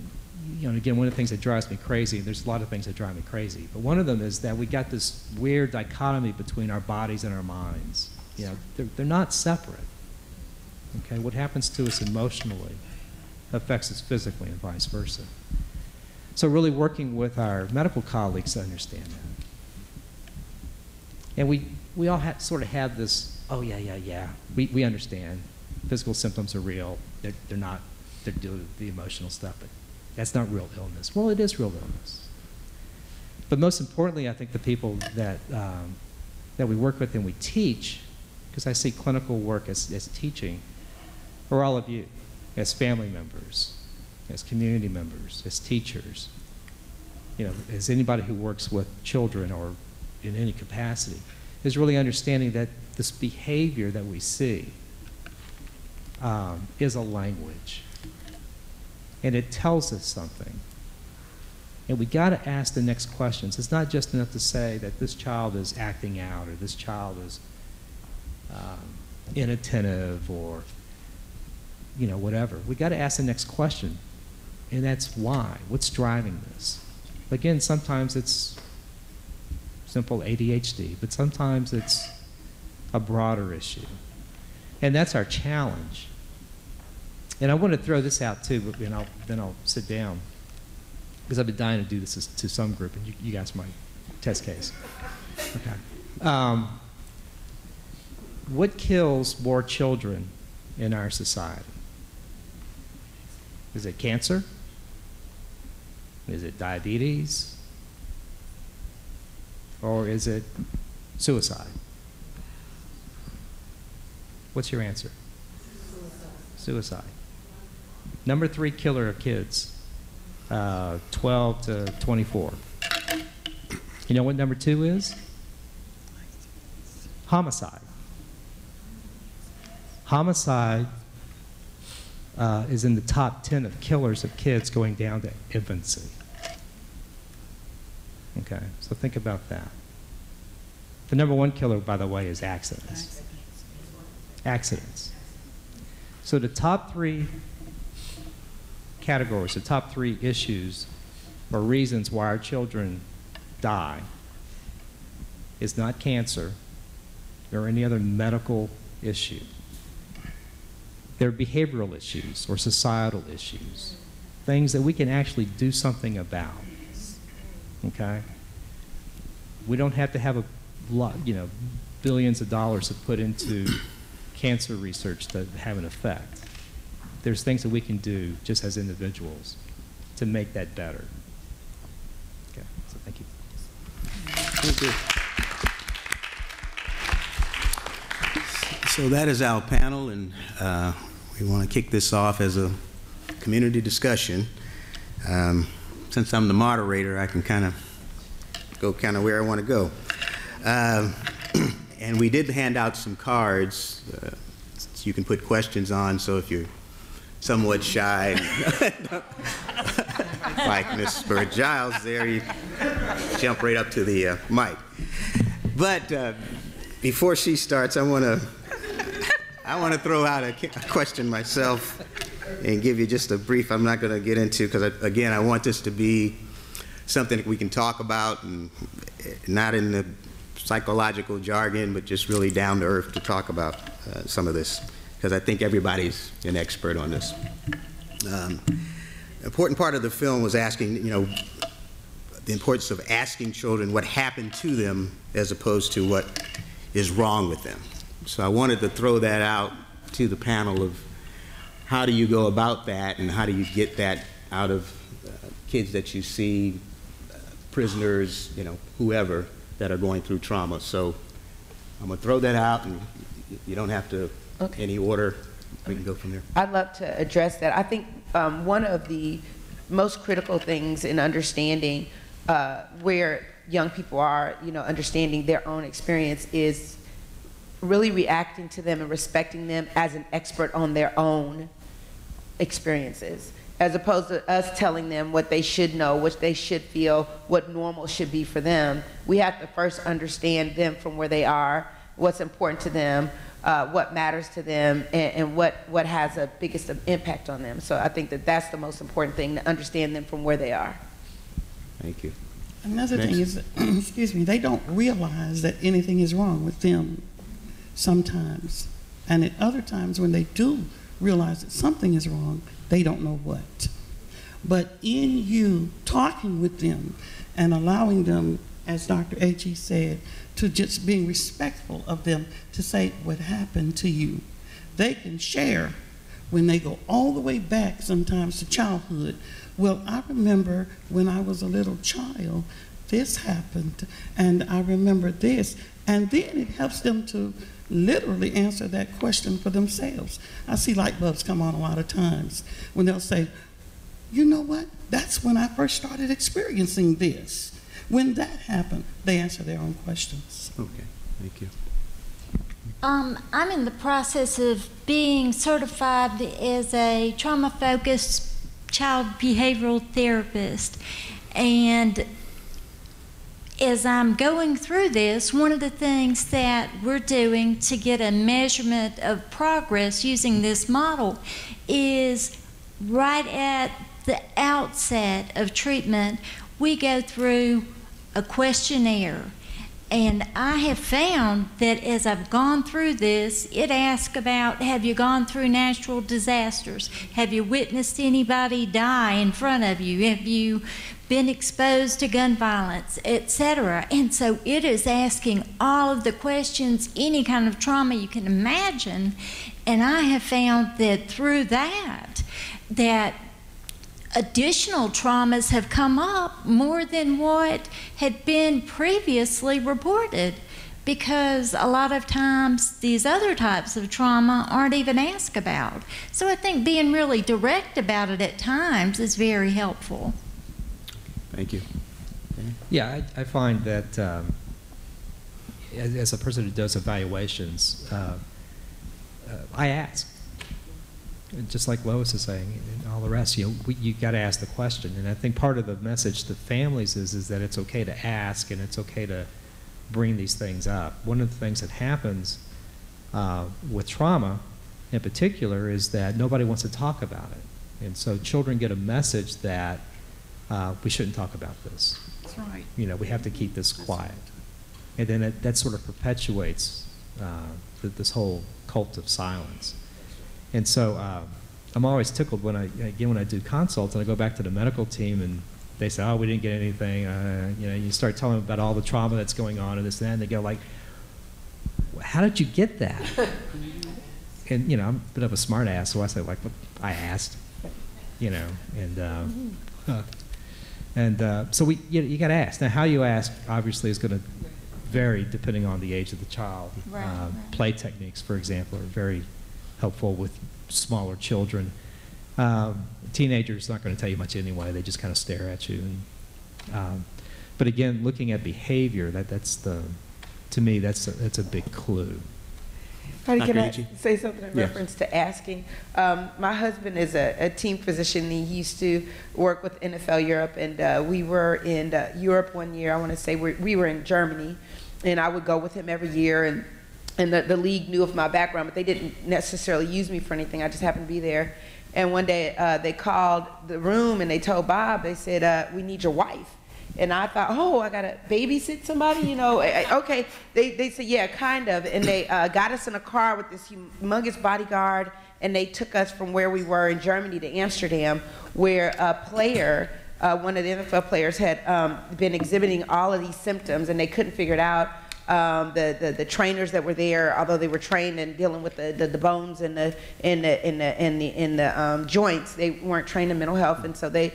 you know, again, one of the things that drives me crazy, there's a lot of things that drive me crazy, but one of them is that we got this weird dichotomy between our bodies and our minds. You know, they're not separate. Okay, what happens to us emotionally affects us physically and vice versa. So really working with our medical colleagues to understand that. And we all sort of have this, oh yeah, we understand. Physical symptoms are real. They're due to the emotional stuff, but that's not real illness. Well, it is real illness. But most importantly, I think the people that we work with and we teach, because I see clinical work as teaching, are all of you, as family members, as community members, as teachers, you know, as anybody who works with children or in any capacity, is really understanding that this behavior that we see is a language, and it tells us something. And we got to ask the next questions. It's not just enough to say that this child is acting out, or this child is inattentive, or, you know, whatever. We got to ask the next question, and that's why. What's driving this? Again, sometimes it's simple ADHD, but sometimes it's a broader issue. And that's our challenge. And I want to throw this out too, but then I'll sit down, because I've been dying to do this to some group, and you guys might test case. Okay. What kills more children in our society? Is it cancer? Is it diabetes? Or is it suicide? What's your answer? Suicide. Number 3 killer of kids, 12 to 24. You know what number 2 is? Homicide. Homicide is in the top 10 of killers of kids going down to infancy. Okay, so think about that. The number 1 killer, by the way, is accidents. Accidents. So the top 3 categories, the top 3 issues or reasons why our children die is not cancer, or any other medical issue. They're behavioral issues or societal issues, things that we can actually do something about. Okay? We don't have to have a lot, billions of dollars to put into cancer research to have an effect. There's things that we can do just as individuals to make that better. Okay, so thank you. Thank you. So that is our panel, and we want to kick this off as a community discussion. Since I'm the moderator, I can kind of go where I want to go. And we did hand out some cards you can put questions on, so if you're somewhat shy, like Ms. Bird-Giles there, you jump right up to the mic. But before she starts, I want to throw out a question myself and give you just a brief. I'm not going to get into, because again, I want this to be something that we can talk about, and not in the psychological jargon, but just really down to earth to talk about some of this, because I think everybody's an expert on this. Important part of the film was asking, the importance of asking children what happened to them as opposed to what is wrong with them. So I wanted to throw that out to the panel of how do you go about that, and how do you get that out of kids that you see, prisoners, whoever, that are going through trauma. So I'm going to throw that out, and you don't have to, any order. We can go from there. I'd love to address that. I think one of the most critical things in understanding where young people are, understanding their own experience, is really reacting to them and respecting them as an expert on their own experiences, as opposed to us telling them what they should know, what they should feel, what normal should be for them. We have to first understand them from where they are, what's important to them, what matters to them, and what has the biggest impact on them. So I think that that's the most important thing, to understand them from where they are. Thank you. Another thing is, excuse me, they don't realize that anything is wrong with them sometimes. And at other times when they do realize that something is wrong, they don't know what. But in you talking with them and allowing them, as Dr. AGEE said, to just being respectful of them, to say what happened to you, they can share when they go all the way back sometimes to childhood. Well, I remember when I was a little child, this happened, and I remember this. And then it helps them to literally answer that question for themselves. I see light bulbs come on a lot of times when they'll say, you know what, that's when I first started experiencing this. When that happened, they answer their own questions. Okay, thank you. I'm in the process of being certified as a trauma-focused child behavioral therapist, and as I'm going through this, one of the things that we're doing to get a measurement of progress using this model is right at the outset of treatment, we go through a questionnaire. And I have found that as I've gone through this, it asks about, have you gone through natural disasters? Have you witnessed anybody die in front of you? Have you been exposed to gun violence, etc.? And so it is asking all of the questions, any kind of trauma you can imagine. And I have found that through that additional traumas have come up more than what had been previously reported, because a lot of times these other types of trauma aren't even asked about. So I think being really direct about it at times is very helpful. Thank you. Okay. Yeah, I find that as a person who does evaluations, I ask. Just like Lois is saying, and all the rest, you got to ask the question. And I think part of the message to families is that it's okay to ask, and it's okay to bring these things up. One of the things that happens with trauma in particular is that nobody wants to talk about it. And so children get a message that we shouldn't talk about this. That's right. We have to keep this quiet. And then that sort of perpetuates this whole cult of silence. And so I'm always tickled when I do consults and I go back to the medical team and they say, oh, we didn't get anything. You start telling them about all the trauma that's going on and this and that, and they go like, how did you get that? And I'm a bit of a smart ass, so I say like, well, I asked, so you got to ask. Now, how you ask obviously is going to vary depending on the age of the child. Right. Play techniques, for example, are very helpful with smaller children. Teenagers not going to tell you much anyway. They just kind of stare at you. But again, looking at behavior, to me, that's a big clue. Can I say something in reference to asking? My husband is a team physician. He used to work with NFL Europe, and we were in Europe one year. I want to say we were in Germany, and I would go with him every year, and the league knew of my background, but they didn't necessarily use me for anything. I just happened to be there. And one day they called the room and they told Bob, they said, we need your wife. And I thought, oh, I got to babysit somebody, okay. They said, yeah, kind of. And they got us in a car with this humongous bodyguard, and they took us from where we were in Germany to Amsterdam, where a player, one of the NFL players, had been exhibiting all of these symptoms, and they couldn't figure it out. The trainers that were there, although they were trained in dealing with the bones and the joints, they weren't trained in mental health, and so they,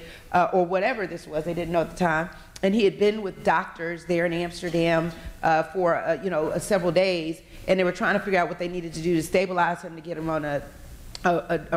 or whatever this was, they didn't know at the time. And he had been with doctors there in Amsterdam for several days, and they were trying to figure out what they needed to do to stabilize him to get him on a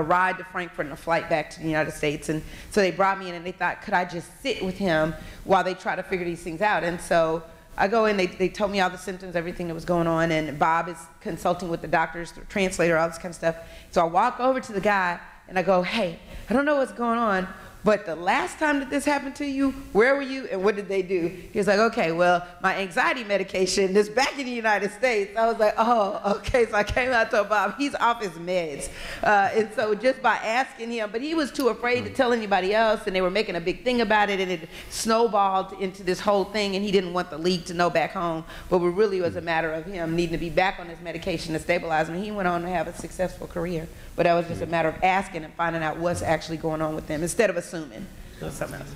ride to Frankfurt and a flight back to the United States. And so they brought me in, and they thought, could I just sit with him while they try to figure these things out? And so I go in, they told me all the symptoms, everything that was going on, and Bob is consulting with the doctors, the translator, all this kind of stuff. So I walk over to the guy, and I go, hey, I don't know what's going on, but the last time that this happened to you, where were you and what did they do? He was like, okay, well, my anxiety medication is back in the United States. I was like, oh, okay. So I came out to Bob, he's off his meds. And so just by asking him, but he was too afraid to tell anybody else, and they were making a big thing about it, and it snowballed into this whole thing, and he didn't want the league to know back home. But it really was a matter of him needing to be back on his medication to stabilize him. And he went on to have a successful career. But that was just a matter of asking and finding out what's actually going on with them instead of assuming something else.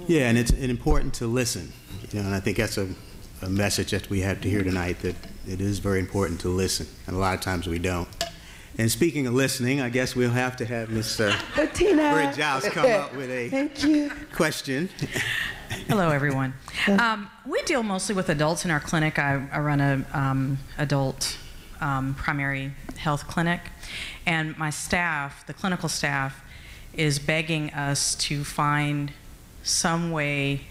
Yeah, and it's important to listen. And I think that's a message that we have to hear tonight, that it is very important to listen, and a lot of times we don't. And speaking of listening, I guess we'll have to have Ms. Bridgehouse come up with a question. Hello, everyone. We deal mostly with adults in our clinic. I run a adult primary health clinic, and my staff, the clinical staff, is begging us to find some way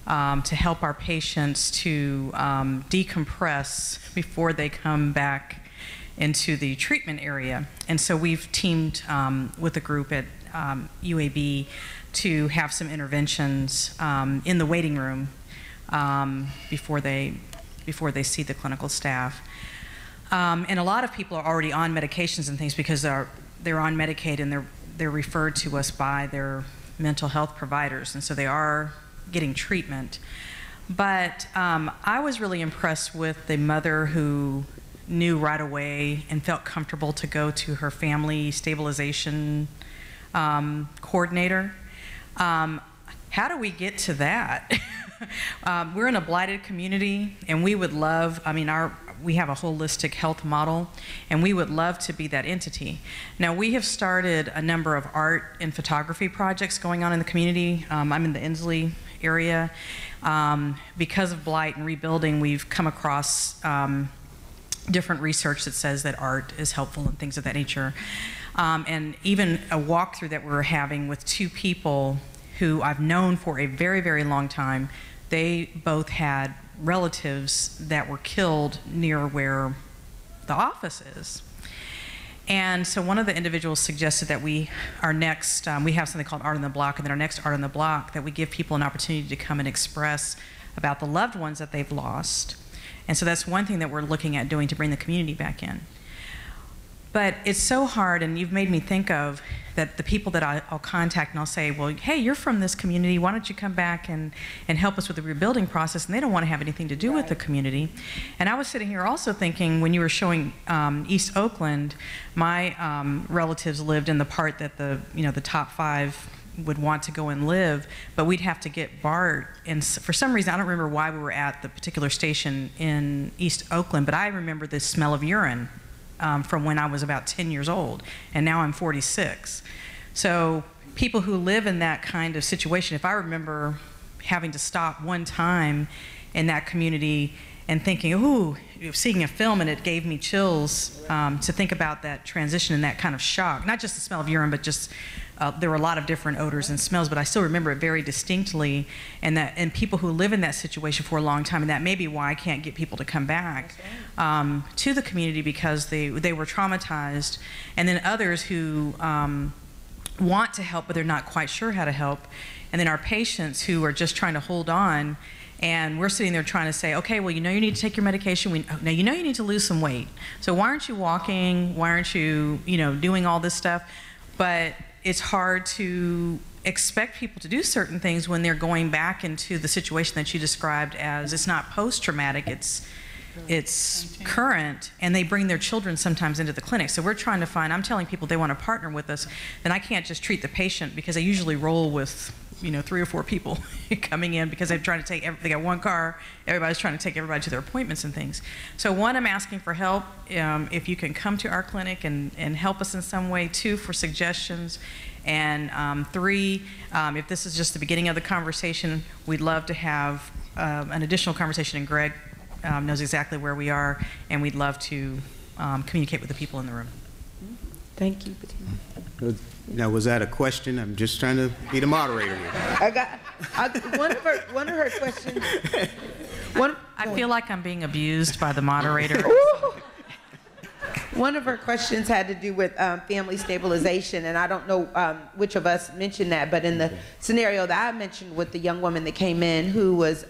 to help our patients to decompress before they come back into the treatment area. And so we've teamed with a group at UAB to have some interventions in the waiting room before they see the clinical staff. And a lot of people are already on medications and things because they're on Medicaid, and they're referred to us by their mental health providers, and so they are getting treatment. But I was really impressed with the mother who knew right away and felt comfortable to go to her family stabilization coordinator. How do we get to that? We're in a blighted community, and we would love, we have a holistic health model, and we would love to be that entity. Now, we have started a number of art and photography projects going on in the community. I'm in the Inslee area. Because of blight and rebuilding, we've come across different research that says that art is helpful and things of that nature. And even a walkthrough that we're having with two people who I've known for a very, very long time. They both had relatives that were killed near where the office is. And so one of the individuals suggested that we have something called Art on the Block, and then our next Art on the Block, that we give people an opportunity to come and express about the loved ones that they've lost. And so that's one thing that we're looking at doing to bring the community back in. But it's so hard, and you've made me think of that the people that I'll contact and I'll say, well, hey, you're from this community, why don't you come back and help us with the rebuilding process, and they don't want to have anything to do with the community. And I was sitting here also thinking, when you were showing East Oakland, my relatives lived in the part that the top 5 would want to go and live, but we'd have to get BART. And for some reason, I don't remember why we were at the particular station in East Oakland, but I remember the smell of urine from when I was about 10 years old, and now I'm 46. So people who live in that kind of situation, if I remember having to stop one time in that community and thinking, ooh, seeing a film, and it gave me chills to think about that transition and that kind of shock. Not just the smell of urine, but just there were a lot of different odors and smells, but I still remember it very distinctly. And people who live in that situation for a long time, and that may be why I can't get people to come back to the community, because they were traumatized. And then others who want to help, but they're not quite sure how to help. And then our patients who are just trying to hold on. And we're sitting there trying to say, okay, well, you know you need to take your medication. Now you know you need to lose some weight. So why aren't you walking? Why aren't you, doing all this stuff? But it's hard to expect people to do certain things when they're going back into the situation that you described as, it's not post-traumatic, it's current, and they bring their children sometimes into the clinic. So we're trying to find, I'm telling people they want to partner with us, then I can't just treat the patient, because I usually roll with 3 or 4 people coming in, because they're trying to take, they got one car, everybody's trying to take everybody to their appointments and things. So 1, I'm asking for help, if you can come to our clinic and help us in some way. 2, for suggestions. And 3, if this is just the beginning of the conversation, we'd love to have an additional conversation, and Greg knows exactly where we are, and we'd love to communicate with the people in the room. Thank you, Bettina. Now, was that a question? I'm just trying to be the moderator here. One of her questions. I feel like I'm being abused by the moderator. One of her questions had to do with family stabilization, and I don't know which of us mentioned that, but in the scenario that I mentioned with the young woman that came in who had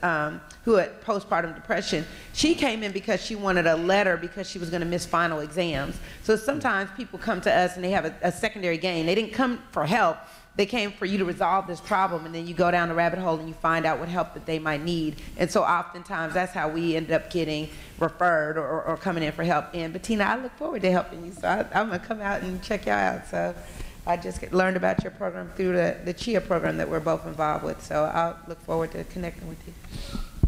postpartum depression, she came in because she wanted a letter because she was going to miss final exams. So sometimes people come to us and they have a secondary gain. They didn't come for help. They came for you to resolve this problem, and then you go down the rabbit hole and you find out what help that they might need. And so oftentimes that's how we end up getting referred or coming in for help. And Bettina, I look forward to helping you, so I'm going to come out and check y'all out. So I just learned about your program through the CHIA program that we're both involved with. So I'll look forward to connecting with you.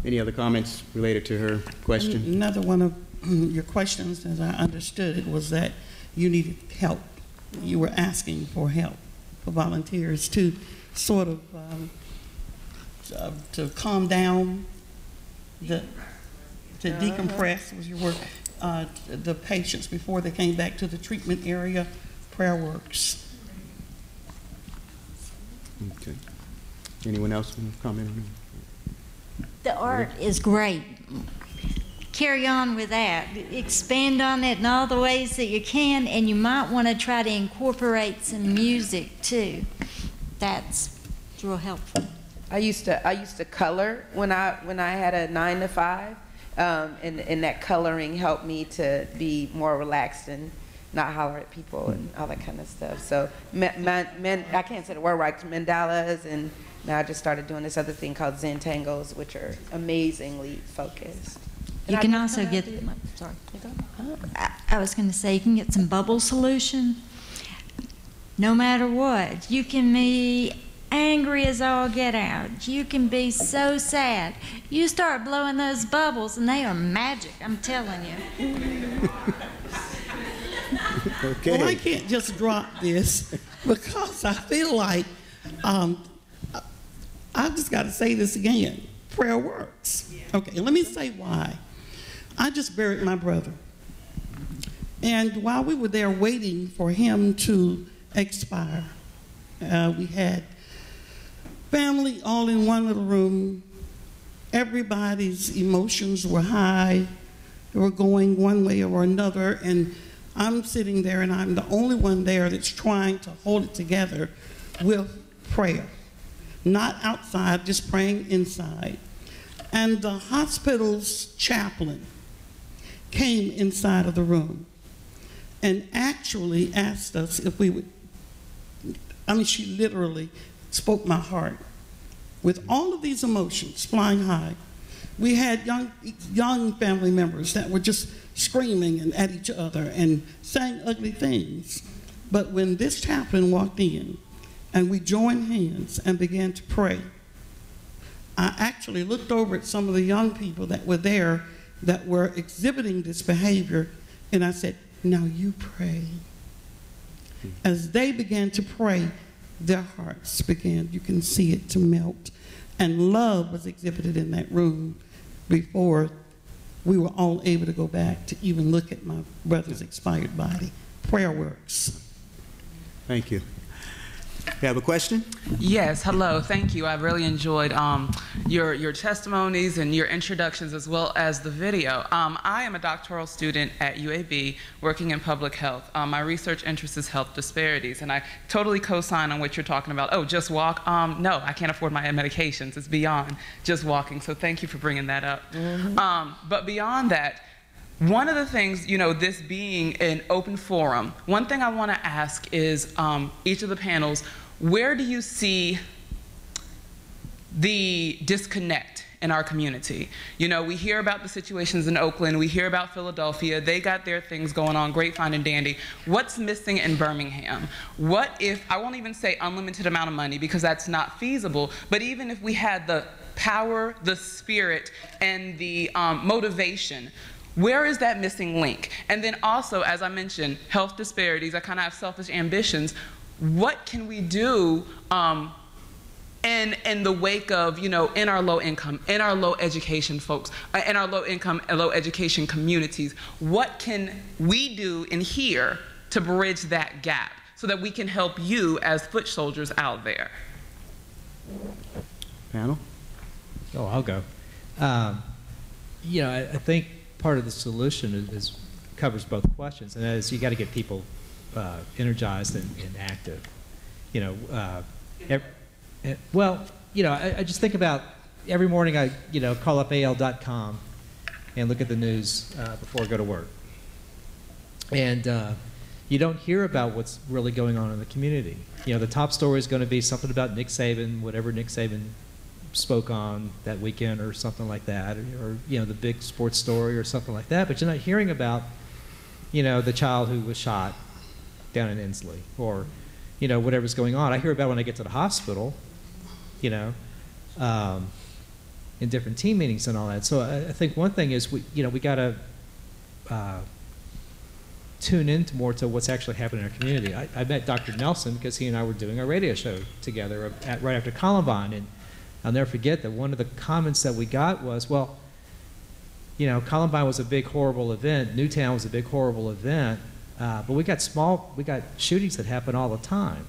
Any other comments related to her question? Another one of your questions, as I understood it, was that you needed help. You were asking for help, for volunteers to sort of to calm down, to decompress was your word, the patients before they came back to the treatment area. Prayer works. Okay. Anyone else want to comment on that? The art is great. Carry on with that. Expand on it in all the ways that you can, and you might want to try to incorporate some music too. That's real helpful. I used to color when I had a 9 to 5, and that coloring helped me to be more relaxed and not holler at people and all that kind of stuff. So I can't say the word right, mandalas, and now I just started doing this other thing called Zen tangos, which are amazingly focused. You can also get, sorry, I was going to say, you can get some bubble solution. No matter what, you can be angry as all get out. You can be so sad. You start blowing those bubbles and they are magic, I'm telling you. Okay. Well, I can't just drop this because I feel like I just got to say this again. Prayer works. Okay, let me say why. I just buried my brother. And while we were there waiting for him to expire, we had family all in one little room. Everybody's emotions were high. They were going one way or another. And I'm sitting there, and I'm the only one there that's trying to hold it together with prayer. Not outside, just praying inside. And the hospital's chaplain came inside of the room and actually asked us if we would I mean, she literally spoke my heart. With all of these emotions flying high, we had young family members that were just screaming and at each other and saying ugly things. But when this chaplain walked in and we joined hands and began to pray, I actually looked over at some of the young people that were there that were exhibiting this behavior, and I said, now you pray. As they began to pray, their hearts began, you can see it, to melt. And love was exhibited in that room before we were all able to go back to even look at my brother's expired body. Prayer works. Thank you. You have a question? Yes, hello, thank you. I've really enjoyed your testimonies and your introductions as well as the video. I am a doctoral student at UAB working in public health. My research interest is health disparities, and I totally co-sign on what you're talking about. Oh, just walk? No, I can't afford my medications. It's beyond just walking, so thank you for bringing that up. But beyond that, one of the things, you know, this being an open forum, one thing I want to ask is each of the panels, where do you see the disconnect in our community? You know, we hear about the situations in Oakland, we hear about Philadelphia, they got their things going on, great, fine, and dandy. What's missing in Birmingham? What if, I won't even say unlimited amount of money because that's not feasible, but even if we had the power, the spirit, and the motivation, where is that missing link? And then also, as I mentioned, health disparities, I kind of have selfish ambitions. What can we do in the wake of, you know, in our low income, in our low education folks, in our low income and low education communities? What can we do in here to bridge that gap so that we can help you as foot soldiers out there? Panel? Oh, I'll go. You know, I think part of the solution covers both questions, and that is you got to get people energized and active. You know, well, you know, I just think about every morning I, you know, call up AL.com and look at the news before I go to work. And you don't hear about what's really going on in the community. You know, the top story is going to be something about Nick Saban, whatever Nick Saban spoke on that weekend or something like that, or you know, the big sports story or something like that, but you're not hearing about, you know, the child who was shot down in Inslee, or you know, whatever's going on. I hear about when I get to the hospital, you know, in different team meetings and all that. So I think one thing is we got to tune in more to what's actually happening in our community. I met Dr. Nelson because he and I were doing a radio show together right after Columbine, and I'll never forget that one of the comments that we got was, well, you know, Columbine was a big, horrible event. Newtown was a big, horrible event. But we got shootings that happen all the time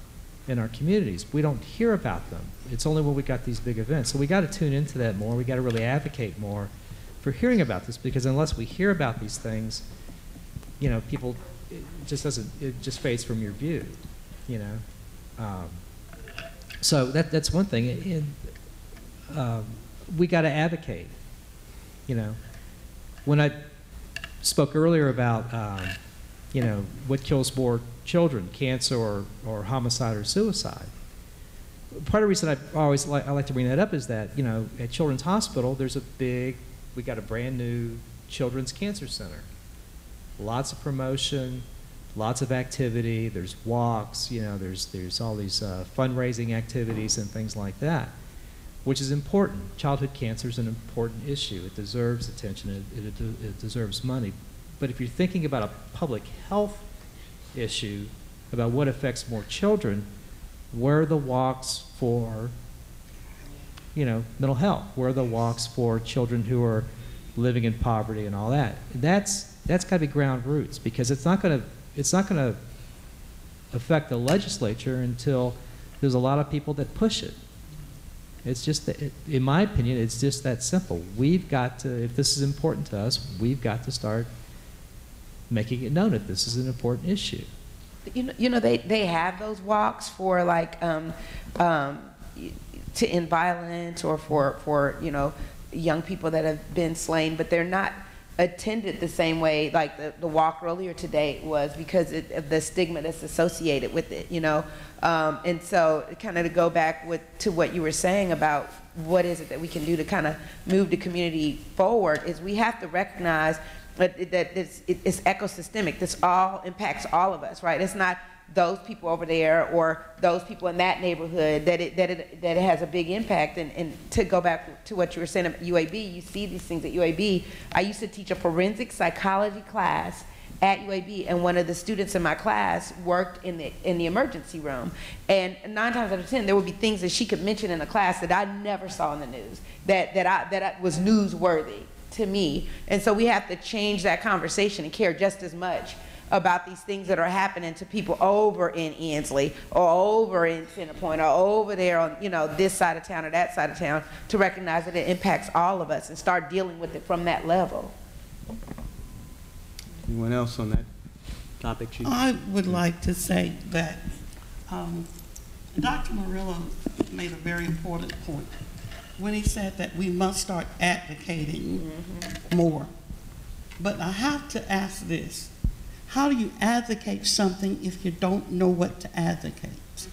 in our communities. We don't hear about them. It's only when we got these big events. So we got to tune into that more. We got to really advocate more for hearing about this, because unless we hear about these things, you know, people, it just fades from your view, you know. So that's one thing. We got to advocate, you know. When I spoke earlier about, you know, what kills more children, cancer or homicide or suicide, part of the reason I like to bring that up is that, you know, at Children's Hospital, we got a brand new children's cancer center. Lots of promotion, lots of activity, there's walks, you know, there's all these fundraising activities and things like that, which is important. Childhood cancer is an important issue. It deserves attention, it deserves money. But if you're thinking about a public health issue, about what affects more children, where are the walks for, you know, mental health? Where are the walks for children who are living in poverty and all that? That's got to be ground roots, because it's not going to affect the legislature until there's a lot of people that push it. It's just that, in my opinion, it's just that simple. We've got to, if this is important to us, we've got to start making it known that this is an important issue. You know, they have those walks for like to end violence, or for you know, young people that have been slain, but they're not attended the same way, like the walk earlier today was, because of the stigma that's associated with it, you know. And so kind of to go back to what you were saying about what is it that we can do to kind of move the community forward, is we have to recognize that it's ecosystemic. This all impacts all of us, right? It's not those people over there or those people in that neighborhood that it has a big impact. And to go back to what you were saying about UAB, you see these things at UAB. I used to teach a forensic psychology class at UAB, and one of the students in my class worked in the emergency room. And 9 times out of 10, there would be things that she could mention in a class that I never saw in the news, that was newsworthy to me. And so we have to change that conversation and care just as much about these things that are happening to people over in Ansley or over in Centerpoint or over there on, you know, this side of town or that side of town, to recognize that it impacts all of us and start dealing with it from that level. Anyone else on that topic, Chief? I would like to say that Dr. Murillo made a very important point when he said that we must start advocating more. But I have to ask this: how do you advocate something if you don't know what to advocate?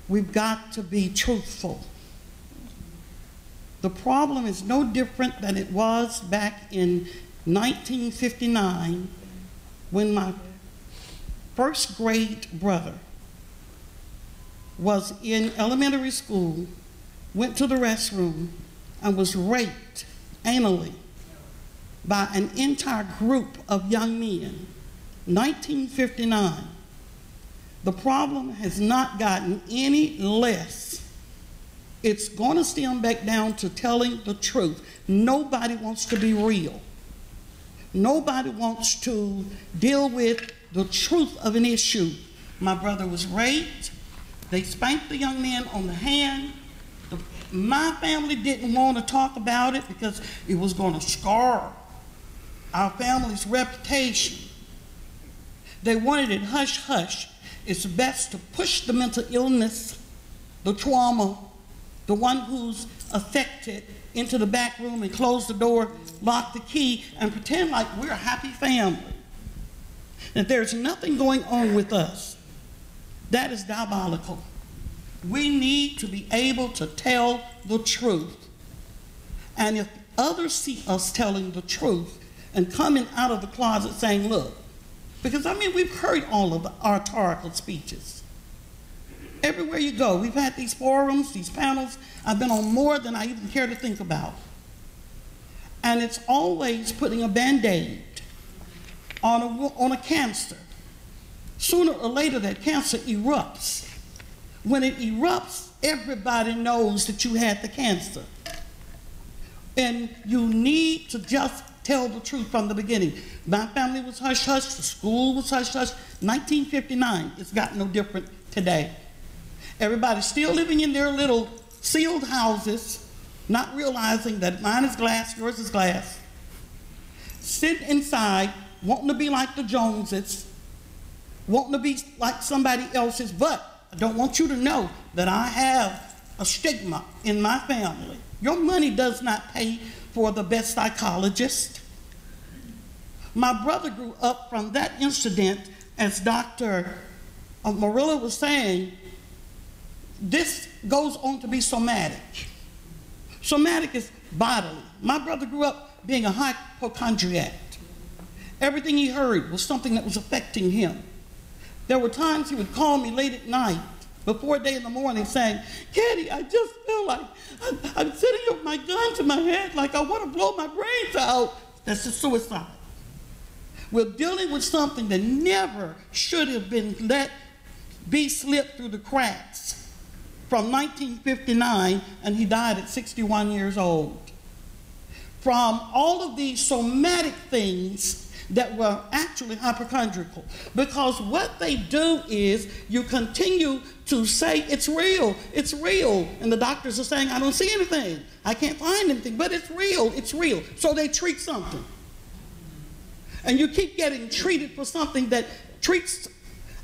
We've got to be truthful. The problem is no different than it was back in 1959 when my first grade brother was in elementary school, went to the restroom, and was raped anally by an entire group of young men. 1959. The problem has not gotten any less. It's going to stem back down to telling the truth. Nobody wants to be real. Nobody wants to deal with the truth of an issue. My brother was raped. They spanked the young man on the hand. My family didn't want to talk about it because it was going to scar our family's reputation. They wanted it hush-hush. It's best to push the mental illness, the trauma, the one who's affected, into the back room and close the door, lock the key, and pretend like we're a happy family. That there's nothing going on with us. That is diabolical. We need to be able to tell the truth. And if others see us telling the truth and coming out of the closet saying, look, because I mean, we've heard all of the rhetorical speeches. Everywhere you go, we've had these forums, these panels. I've been on more than I even care to think about. And it's always putting a Band-Aid on a cancer. Sooner or later, that cancer erupts. When it erupts, everybody knows that you had the cancer. And you need to just tell the truth from the beginning. My family was hush-hush, the school was hush-hush. 1959, it's got no different today. Everybody's still living in their little sealed houses, not realizing that mine is glass, yours is glass. Sitting inside, wanting to be like the Joneses, wanting to be like somebody else's, but I don't want you to know that I have a stigma in my family. Your money does not pay for the best psychologist. My brother grew up from that incident, as Dr. Murillo was saying. This goes on to be somatic. Somatic is bodily. My brother grew up being a hypochondriac. Everything he heard was something that was affecting him. There were times he would call me late at night, before day in the morning, saying, Katie, I just feel like I'm sitting with my gun to my head like I want to blow my brains out. That's a suicide. We're dealing with something that never should have been let be slipped through the cracks. From 1959, and he died at 61 years old. From all of these somatic things that were actually hypochondriacal. Because what they do is you continue to say, it's real, it's real. And the doctors are saying, I don't see anything. I can't find anything, but it's real, it's real. So they treat something. And you keep getting treated for something that treats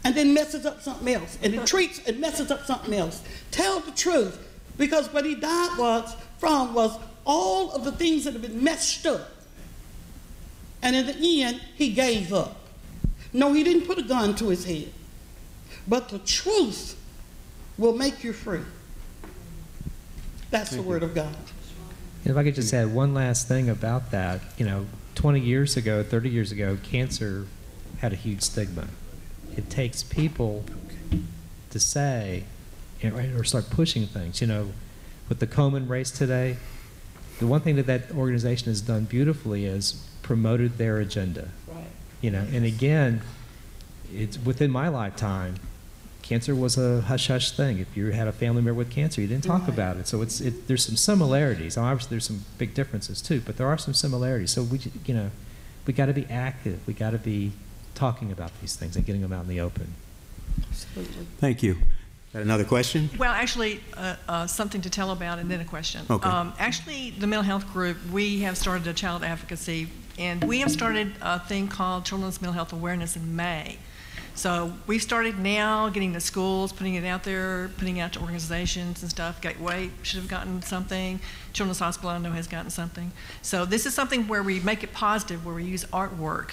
and then messes up something else. And it treats and messes up something else. Tell the truth, because what he died was all of the things that have been messed up And in the end, he gave up. No, he didn't put a gun to his head. But the truth will make you free. That's the word of God. If I could just add one last thing about that, 20 years ago, 30 years ago, cancer had a huge stigma. It takes people to say, or start pushing things. With the CARMEN race today, the one thing that organization has done beautifully is promoted their agenda. Right. And again, it's within my lifetime, cancer was a hush-hush thing. If you had a family member with cancer, you didn't talk about it. So there's some similarities. Obviously, there's some big differences too, but there are some similarities. So we got to be active. We got to be talking about these things and getting them out in the open. Absolutely. Thank you. Got another question? Well, actually, something to tell about and then a question. Okay. Actually, the mental health group, we have started a child advocacy, and we have started a thing called Children's Mental Health Awareness in May. So we've started now getting to schools, putting it out there, putting it out to organizations and stuff. Gateway should have gotten something. Children's Hospital, I know, has gotten something. So this is something where we make it positive, where we use artwork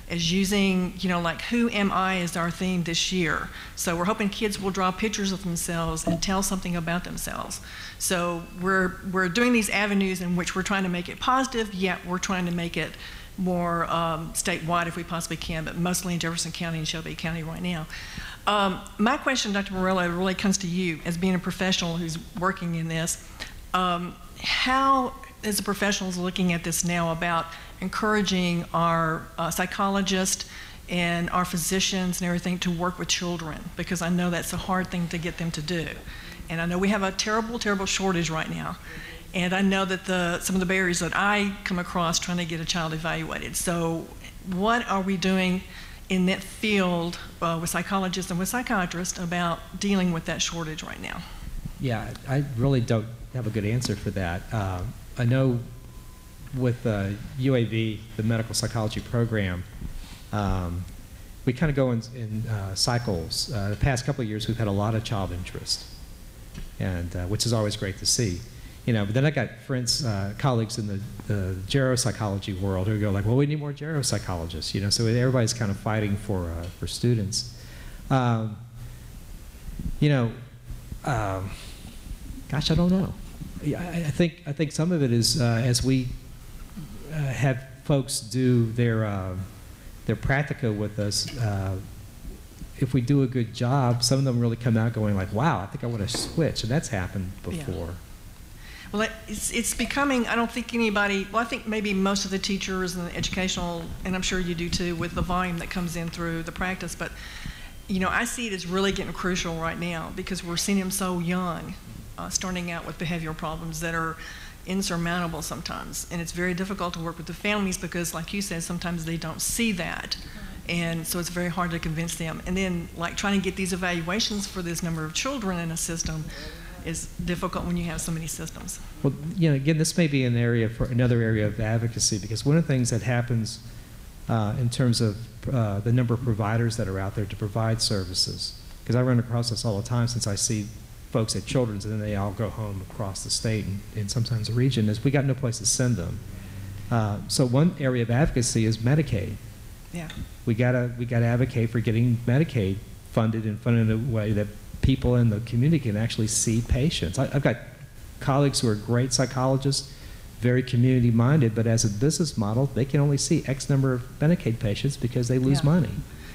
as using, like who am I is our theme this year. So we're hoping kids will draw pictures of themselves and tell something about themselves. So we're doing these avenues in which we're trying to make it positive, yet we're trying to make it more statewide if we possibly can, but mostly in Jefferson County and Shelby County right now. My question, Dr. Morello, really comes to you as being a professional who's working in this. How is the professionals looking at this now about encouraging our psychologists and our physicians and everything to work with children? Because I know that's a hard thing to get them to do. And I know we have a terrible, terrible shortage right now. And I know that some of the barriers that I come across trying to get a child evaluated. So what are we doing in that field with psychologists and with psychiatrists about dealing with that shortage right now? Yeah, I really don't have a good answer for that. I know with UAV, the medical psychology program, we kind of go in cycles. The past couple of years, we've had a lot of child interest, and which is always great to see. But then I got friends, colleagues in the geropsychology world who go like, well, we need more geropsychologists, so everybody's kind of fighting for students. Gosh, I don't know. I think some of it is as we have folks do their practica with us, if we do a good job, some of them really come out going like, wow, I think I want to switch, and that's happened before. Yeah. Well, it's becoming, I don't think anybody, well, I think maybe most of the teachers and the educational, and I'm sure you do too, with the volume that comes in through the practice, but, I see it as really getting crucial right now because we're seeing them so young, starting out with behavioral problems that are insurmountable sometimes. And it's very difficult to work with the families because, like you said, sometimes they don't see that. And so it's very hard to convince them. And then, like, trying to get these evaluations for this number of children in a system is difficult when you have so many systems. Well, again, this may be another area of advocacy, because one of the things that happens in terms of the number of providers that are out there to provide services, because I run across this all the time since I see folks at Children's and then they all go home across the state and sometimes the region, is we got no place to send them. So one area of advocacy is Medicaid. Yeah. We gotta advocate for getting Medicaid funded and funded in a way that people in the community can actually see patients. I've got colleagues who are great psychologists, very community-minded, but as a business model, they can only see X number of Medicaid patients because they lose money.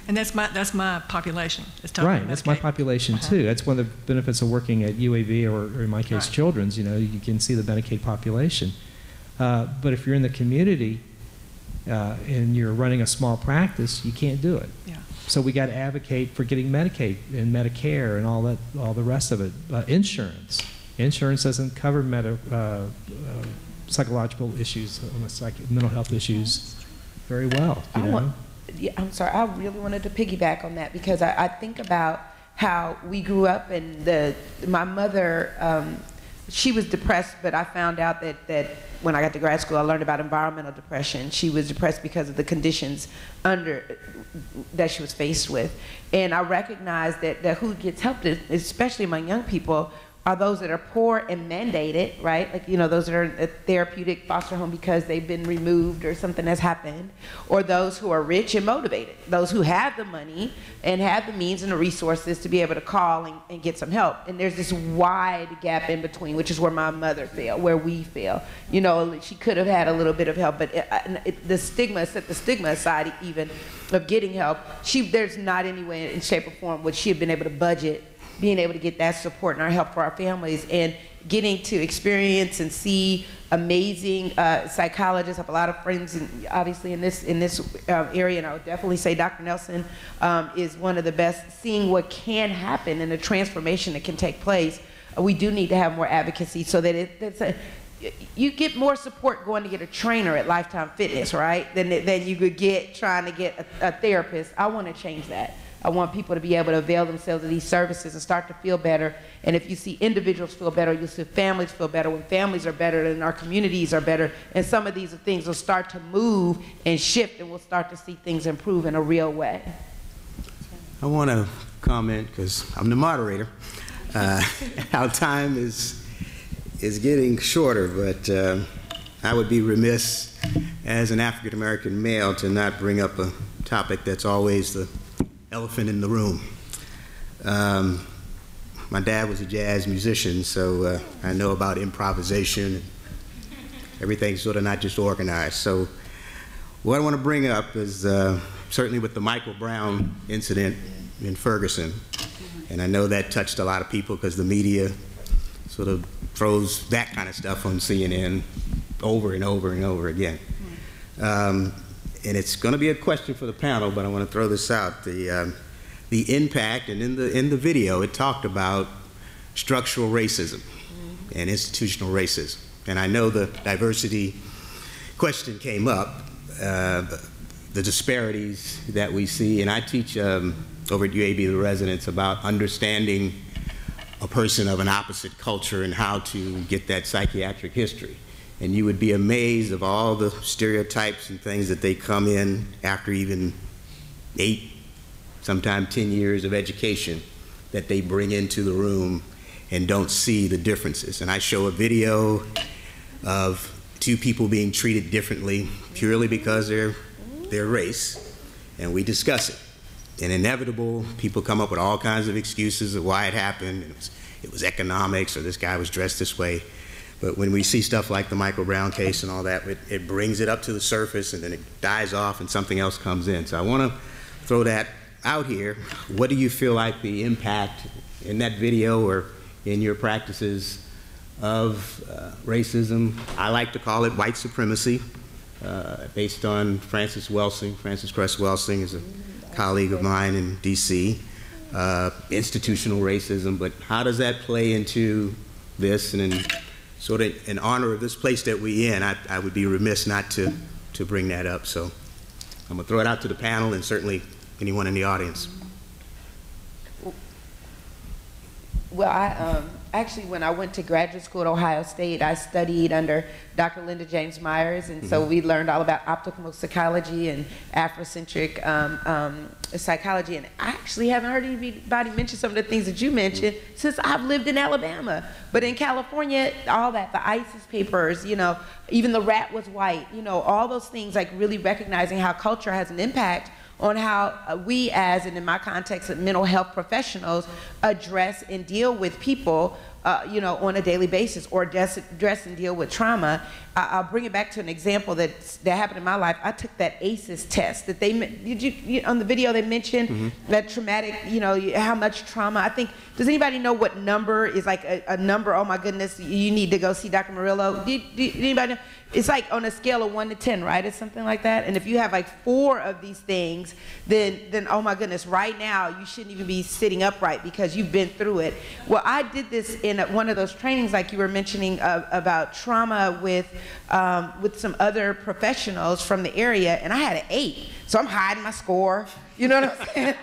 And that's my population. It's totally right, that's my population too. That's one of the benefits of working at UAV or in my case, Children's. You can see the Medicaid population. But if you're in the community and you're running a small practice, you can't do it. Yeah. So we got to advocate for getting Medicaid and Medicare and all the rest of it. Insurance doesn't cover psychological issues, mental health issues very well. I'm sorry, I really wanted to piggyback on that because I think about how we grew up, and my mother, she was depressed, but I found out that when I got to grad school, I learned about environmental depression. She was depressed because of the conditions that she was faced with. And I recognized that who gets help, especially among young people, are those that are poor and mandated, right? Like, you know, those that are in a therapeutic foster home because they've been removed or something has happened, or those who are rich and motivated, those who have the money and have the means and the resources to be able to call and get some help. And there's this wide gap in between, which is where my mother fell, where we fell. You know, she could have had a little bit of help, but the stigma, set the stigma aside even of getting help, there's not any way in shape or form would she have been able to budget being able to get that support and our help for our families, and getting to experience and see amazing psychologists. I have a lot of friends, obviously in this area, and I would definitely say Dr. Nelson is one of the best, seeing what can happen and the transformation that can take place. We do need to have more advocacy so that you get more support going to get a trainer at Lifetime Fitness, right, than you could get trying to get a therapist. I want to change that. I want people to be able to avail themselves of these services and start to feel better. And if you see individuals feel better, you'll see families feel better. When families are better, then our communities are better. And some of these things will start to move and shift, and we'll start to see things improve in a real way. I want to comment, because I'm the moderator. Our time is getting shorter, but I would be remiss as an African-American male to not bring up a topic that's always the elephant in the room. My dad was a jazz musician, so I know about improvisation. Everything's sort of not just organized. So what I want to bring up is certainly with the Michael Brown incident in Ferguson, and I know that touched a lot of people because the media sort of throws that kind of stuff on CNN over and over and over again. And it's going to be a question for the panel, but I want to throw this out. The impact, and in the video, it talked about structural racism and institutional racism. And I know the diversity question came up, the disparities that we see. And I teach over at UAB the residents about understanding a person of an opposite culture and how to get that psychiatric history. And you would be amazed of all the stereotypes and things that they come in after even 8, sometimes 10 years of education that they bring into the room and don't see the differences. And I show a video of 2 people being treated differently purely because of their race, and we discuss it. And inevitable, people come up with all kinds of excuses of why it happened. It was economics, or this guy was dressed this way. But when we see stuff like the Michael Brown case and all that, it brings it up to the surface, and then it dies off and something else comes in. So I want to throw that out here. What do you feel like the impact in that video or in your practices of racism? I like to call it white supremacy, based on Frances Cress Welsing is a colleague of mine in DC. Institutional racism, but how does that play into this? And in sort of in honor of this place that we're in, I would be remiss not to bring that up. So I'm going to throw it out to the panel and certainly anyone in the audience. Well, actually, when I went to graduate school at Ohio State, I studied under Dr. Linda James Myers, and so we learned all about optical psychology and Afrocentric psychology. And I actually haven't heard anybody mention some of the things that you mentioned since I've lived in Alabama. But in California, all that, the ISIS papers, you know, even the rat was white, you know, all those things, like really recognizing how culture has an impact on how we as, and in my context, mental health professionals address and deal with people, you know, on a daily basis, or address and deal with trauma. I'll bring it back to an example that happened in my life. I took that ACEs test that on the video they mentioned, that traumatic, you know, how much trauma. I think, does anybody know what number is like a number? Oh my goodness, you need to go see Dr. Murillo. Did anybody know? It's like on a scale of 1 to 10, right? It's something like that. And if you have like 4 of these things, then oh my goodness, right now you shouldn't even be sitting upright because you've been through it. Well, I did this in one of those trainings like you were mentioning about trauma with some other professionals from the area, and I had an 8. So I'm hiding my score. You know what I'm saying?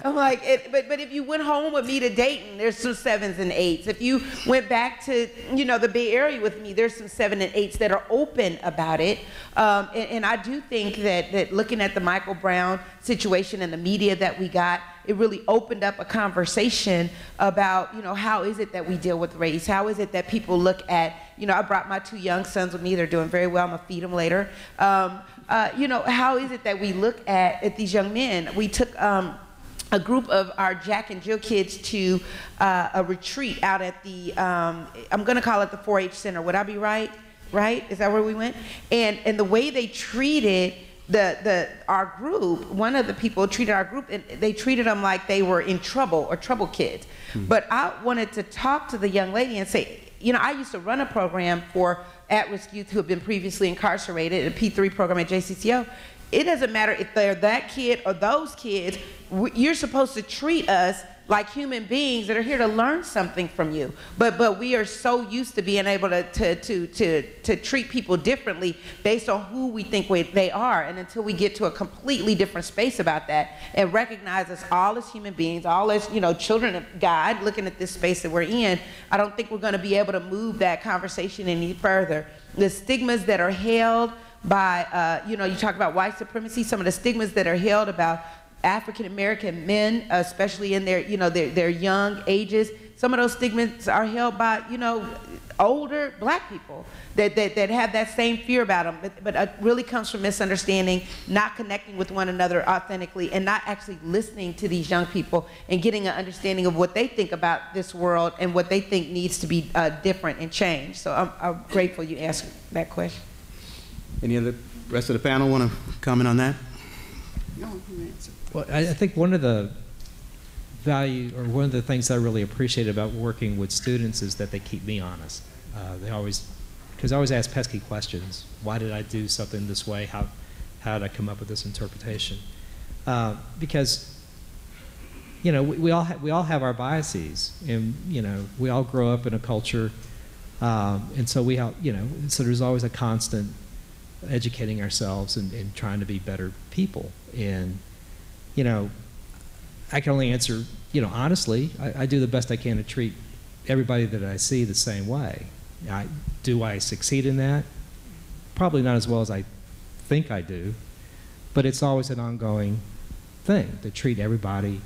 But if you went home with me to Dayton, there's some 7s and 8s. If you went back to, the Bay Area with me, there's some 7 and 8s that are open about it. And I do think that looking at the Michael Brown situation and the media that we got, it really opened up a conversation about, how is it that we deal with race? How is it that people look at, I brought my 2 young sons with me. They're doing very well. I'm going to feed them later. How is it that we look at these young men? We took a group of our Jack and Jill kids to a retreat out at the, I'm going to call it the 4-H Center. Would I be right? Right? Is that where we went? And the way they treated our group, one of the people treated our group, and they treated them like they were in trouble or trouble kids. But I wanted to talk to the young lady and say, I used to run a program for at-risk youth who have been previously incarcerated, a P3 program at JCCO. It doesn't matter if they're that kid or those kids. You're supposed to treat us like human beings that are here to learn something from you. But we are so used to being able to treat people differently based on who we think they are. And until we get to a completely different space about that and recognize us all as human beings, all as children of God, looking at this space that we're in, I don't think we're going to be able to move that conversation any further. The stigmas that are held by, you talk about white supremacy, some of the stigmas that are held about African American men, especially in their, their young ages. Some of those stigmas are held by, older black people that have that same fear about them. But it really comes from misunderstanding, not connecting with one another authentically, and not actually listening to these young people and getting an understanding of what they think about this world and what they think needs to be different and changed. So I'm grateful you asked that question. Any other rest of the panel want to comment on that? No, you answer. Well, I think one of the value, or one of the things I really appreciate about working with students is that they keep me honest. Because I always ask pesky questions. Why did I do something this way? How did I come up with this interpretation? Because, we all have our biases, and we all grow up in a culture, and so so there's always a constant educating ourselves and trying to be better people. And I can only answer, honestly, I do the best I can to treat everybody that I see the same way. Do I succeed in that? Probably not as well as I think I do, but it's always an ongoing thing to treat everybody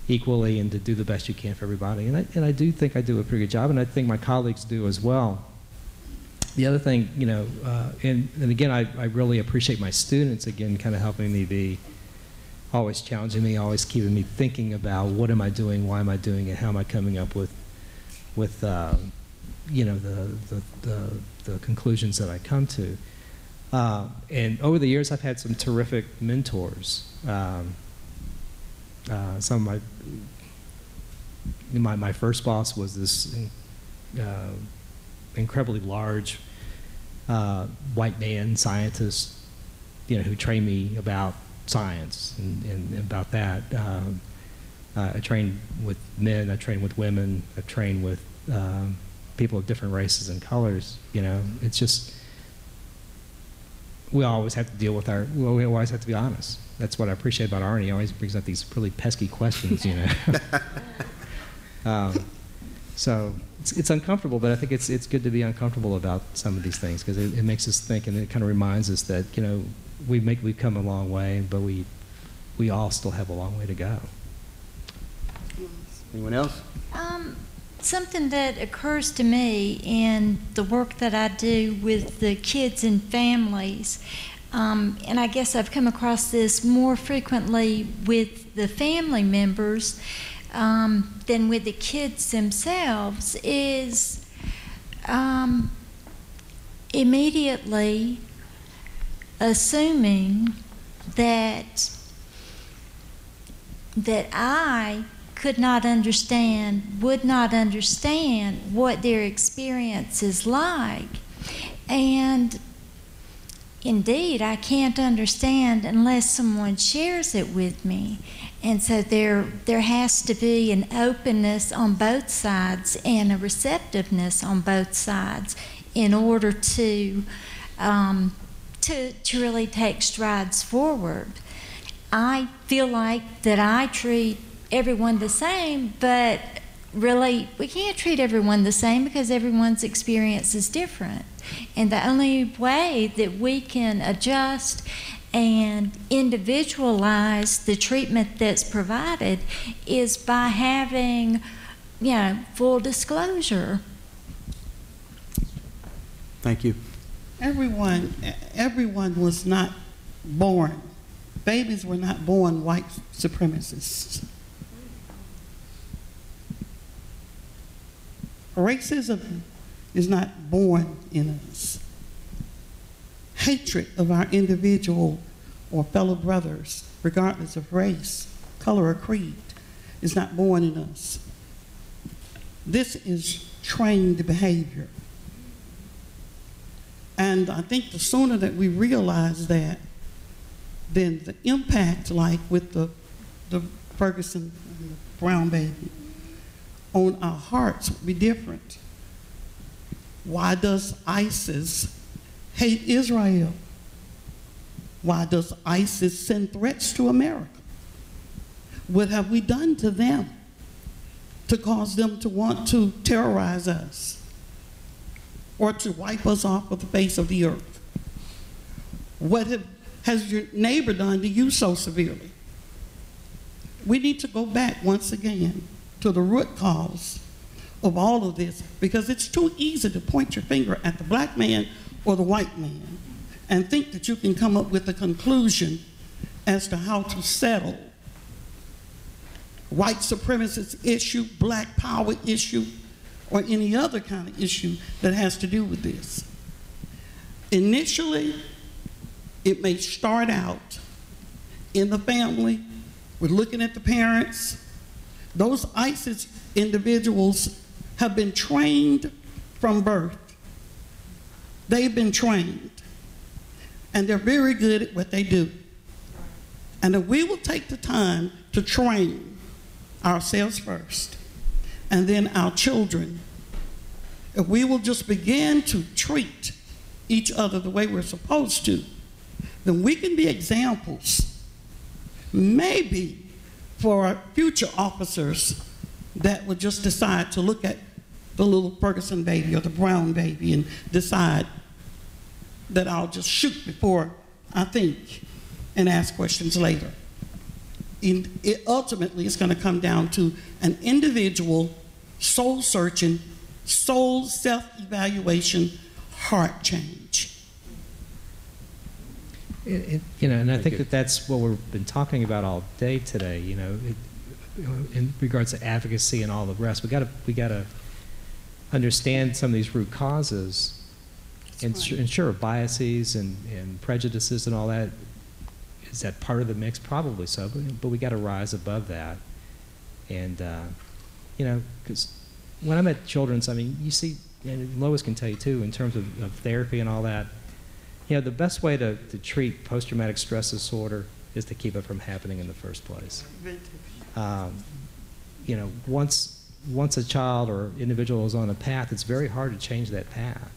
equally and to do the best you can for everybody. And I do think I do a pretty good job, and I think my colleagues do as well. The other thing, and again, I really appreciate my students, again, kind of helping me be, always challenging me, always keeping me thinking about what am I doing, why am I doing it, how am I coming up with the conclusions that I come to. And over the years, I've had some terrific mentors. Some of my first boss was this incredibly large white man scientist, who trained me about science and about that. I trained with men, I trained with women, I've trained with people of different races and colors. It's just, we always have to deal with we always have to be honest. That's what I appreciate about Arnie. He always brings up these really pesky questions, So it's uncomfortable, but I think it's good to be uncomfortable about some of these things, because it makes us think, and it kind of reminds us that we've come a long way, but we all still have a long way to go. Anyone else? Something that occurs to me in the work that I do with the kids and families, and I guess I've come across this more frequently with the family members than with the kids themselves, is immediately assuming that I could not understand, would not understand what their experience is like. And indeed, I can't understand unless someone shares it with me. And so there has to be an openness on both sides and a receptiveness on both sides in order to to really take strides forward. I feel like that I treat everyone the same, but really we can't treat everyone the same because everyone's experience is different. And the only way that we can adjust and individualize the treatment that's provided is by having, full disclosure. Thank you. Everyone was not born. Babies were not born white supremacists. Racism is not born in us. Hatred of our individual or fellow brothers, regardless of race, color, or creed, is not born in us. This is trained behavior. And I think the sooner that we realize that, then the impact, like with the Ferguson and the Brown baby, on our hearts will be different. Why does ISIS hate Israel? Why does ISIS send threats to America? What have we done to them to cause them to want to terrorize us or to wipe us off of the face of the earth? What has your neighbor done to you so severely? We need to go back once again to the root cause of all of this, because it's too easy to point your finger at the black man or the white man and think that you can come up with a conclusion as to how to settle white supremacist issue, black power issue, or any other kind of issue that has to do with this. Initially, it may start out in the family with looking at the parents. Those ISIS individuals have been trained from birth. They've been trained, and they're very good at what they do. And if we will take the time to train ourselves first, and then our children, if we will just begin to treat each other the way we're supposed to, then we can be examples, maybe for future officers that would just decide to look at the little Ferguson baby or the Brown baby and decide that I'll just shoot before I think and ask questions later. Ultimately, it's going to come down to an individual soul-searching, soul self-evaluation, heart change. And I think that that's what we've been talking about all day today. In regards to advocacy and all the rest, we got to understand some of these root causes, and sure, biases and prejudices and all that. Is that part of the mix? Probably so, but we got to rise above that. And because when I'm at Children's, I mean, you see, and Lois can tell you too, in terms of therapy and all that. The best way to treat post-traumatic stress disorder is to keep it from happening in the first place. Once a child or individual is on a path, it's very hard to change that path.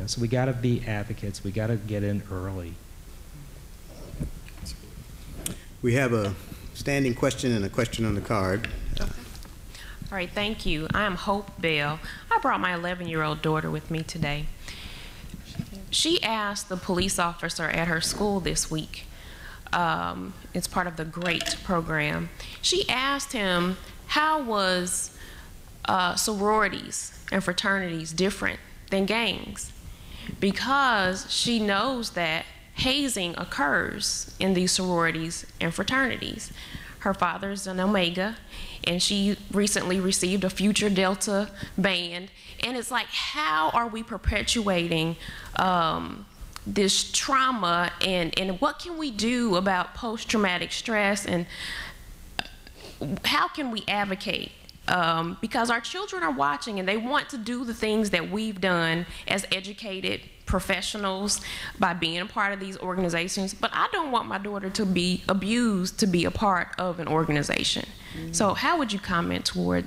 So we got to be advocates. We got to get in early. We have a standing question and a question on the card. All right, thank you. I am Hope Bell. I brought my 11-year-old daughter with me today. She asked the police officer at her school this week, it's part of the GREAT program, she asked him, how was sororities and fraternities different than gangs? Because she knows that hazing occurs in these sororities and fraternities. Her father's an Omega, and she recently received a Future Delta band. And it's like, how are we perpetuating this trauma, and what can we do about post-traumatic stress, and how can we advocate? Because our children are watching, and they want to do the things that we've done as educated professionals by being a part of these organizations, but I don't want my daughter to be abused to be a part of an organization. Mm-hmm. So how would you comment toward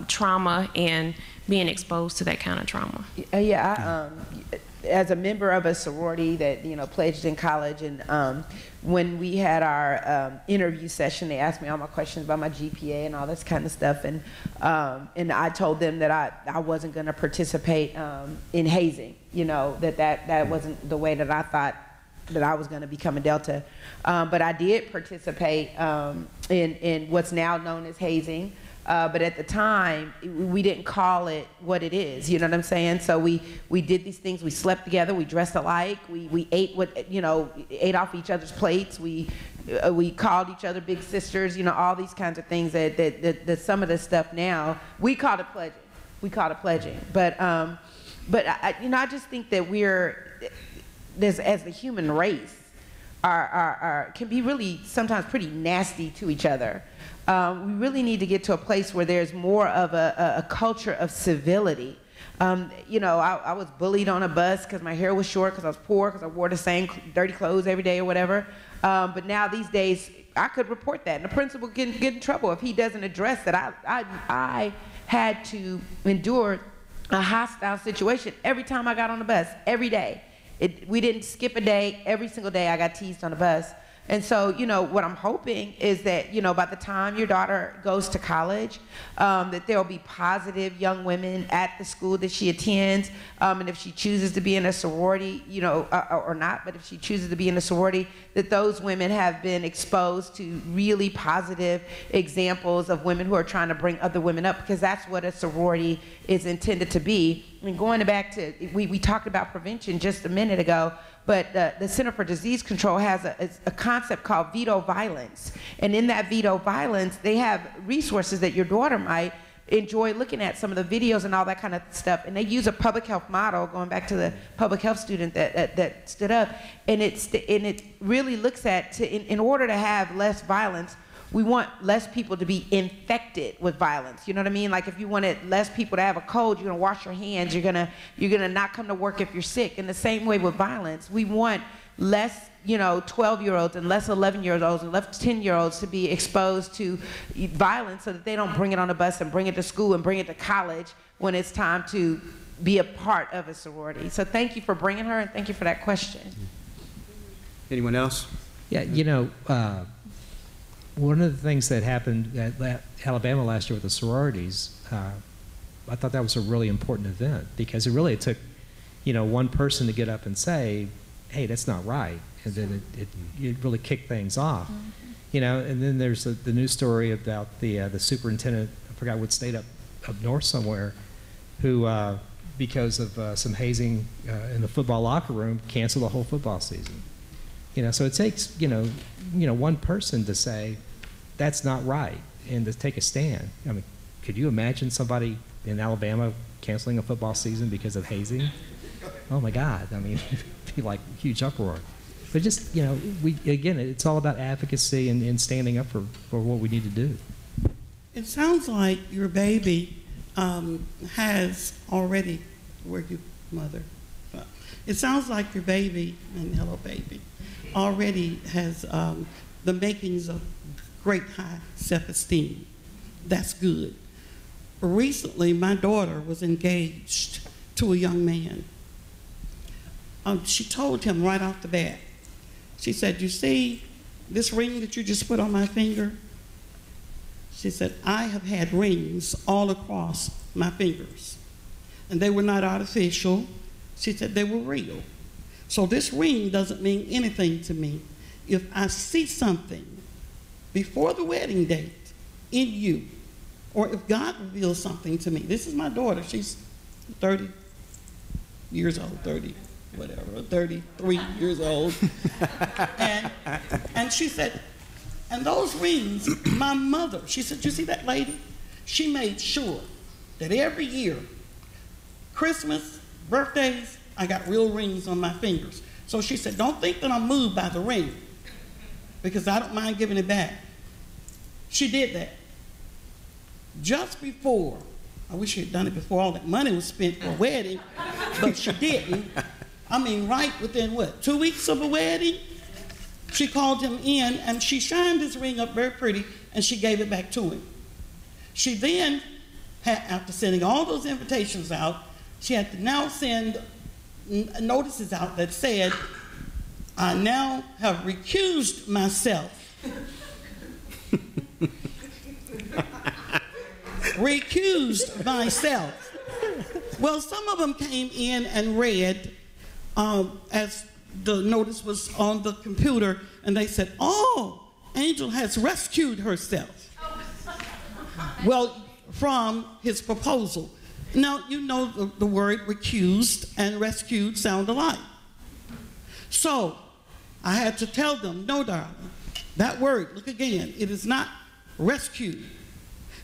trauma and being exposed to that kind of trauma? as a member of a sorority that, you know, pledged in college, and when we had our interview session, they asked me all my questions about my GPA and all this kind of stuff, and I told them that I wasn't going to participate in hazing, you know, that wasn't the way that I thought that I was going to become a Delta, but I did participate in what's now known as hazing. But at the time, we didn't call it what it is, you know what I'm saying? So we did these things, we slept together, we dressed alike, we ate ate off each other's plates, we called each other big sisters, you know, all these kinds of things that some of this stuff now, we call it pledging. We call it pledging. But I just think that as the human race, can be really sometimes pretty nasty to each other. We really need to get to a place where there's more of a culture of civility. You know, I was bullied on a bus because my hair was short, because I was poor, because I wore the same dirty clothes every day or whatever. But now these days, I could report that, and the principal can get in trouble if he doesn't address that. I had to endure a hostile situation every time I got on the bus, every day. We didn't skip a day. Every single day I got teased on the bus. And so, you know, what I'm hoping is that, you know, by the time your daughter goes to college, that there'll be positive young women at the school that she attends. And if she chooses to be in a sorority, you know, or not, but if she chooses to be in a sorority, that those women have been exposed to really positive examples of women who are trying to bring other women up, because that's what a sorority is intended to be. And going back to, we talked about prevention just a minute ago, but the Center for Disease Control has a concept called veto violence. And in that veto violence, they have resources that your daughter might enjoy looking at, some of the videos and all that kind of stuff. And they use a public health model, going back to the public health student that stood up. And it really looks at, in order to have less violence, we want less people to be infected with violence. You know what I mean? Like, if you wanted less people to have a cold, you're gonna wash your hands, you're gonna not come to work if you're sick. In the same way with violence, we want less, you know, 12-year-olds and less 11-year-olds and less 10-year-olds to be exposed to violence, so that they don't bring it on the bus and bring it to school and bring it to college when it's time to be a part of a sorority. So thank you for bringing her, and thank you for that question. Anyone else? Yeah, you know, one of the things that happened at Alabama last year with the sororities, I thought that was a really important event, because it took, you know, one person to get up and say, hey, that's not right. And then it really kicked things off. Mm-hmm. You know, and then there's the news story about the superintendent, I forgot what state, up north somewhere, who, because of some hazing in the football locker room, canceled the whole football season. You know, so it takes, you know, one person to say, that's not right, and to take a stand. I mean, could you imagine somebody in Alabama canceling a football season because of hazing? Oh my God, I mean, it'd be like a huge uproar. But just, you know, again, it's all about advocacy and standing up for what we need to do. It sounds like your baby has already, where you, mother? It sounds like your baby, and hello baby, already has the makings of great high self-esteem. That's good. Recently, my daughter was engaged to a young man. She told him right off the bat, she said, you see this ring that you just put on my finger? She said, I have had rings all across my fingers, and they were not artificial. She said they were real. So this ring doesn't mean anything to me. If I see something before the wedding date in you, or if God reveals something to me, this is my daughter, she's 30 years old, 30, whatever, 33 years old. and she said, and those rings, my mother, she said, you see that lady? She made sure that every year, Christmas, birthdays, I got real rings on my fingers. So she said, don't think that I'm moved by the ring, because I don't mind giving it back. She did that. Just before, I wish she had done it before all that money was spent for a wedding, but she didn't. I mean, right within what, 2 weeks of a wedding? She called him in and she shined his ring up very pretty and she gave it back to him. She then, after sending all those invitations out, she had to now send notices out that said, I now have recused myself. Recused myself. Well, some of them came in and read as the notice was on the computer, and they said, oh, Angel has rescued herself. Well, from his proposal. Now, you know the word recused and rescued sound alike. So, I had to tell them, no, darling, that word, look again, it is not rescued.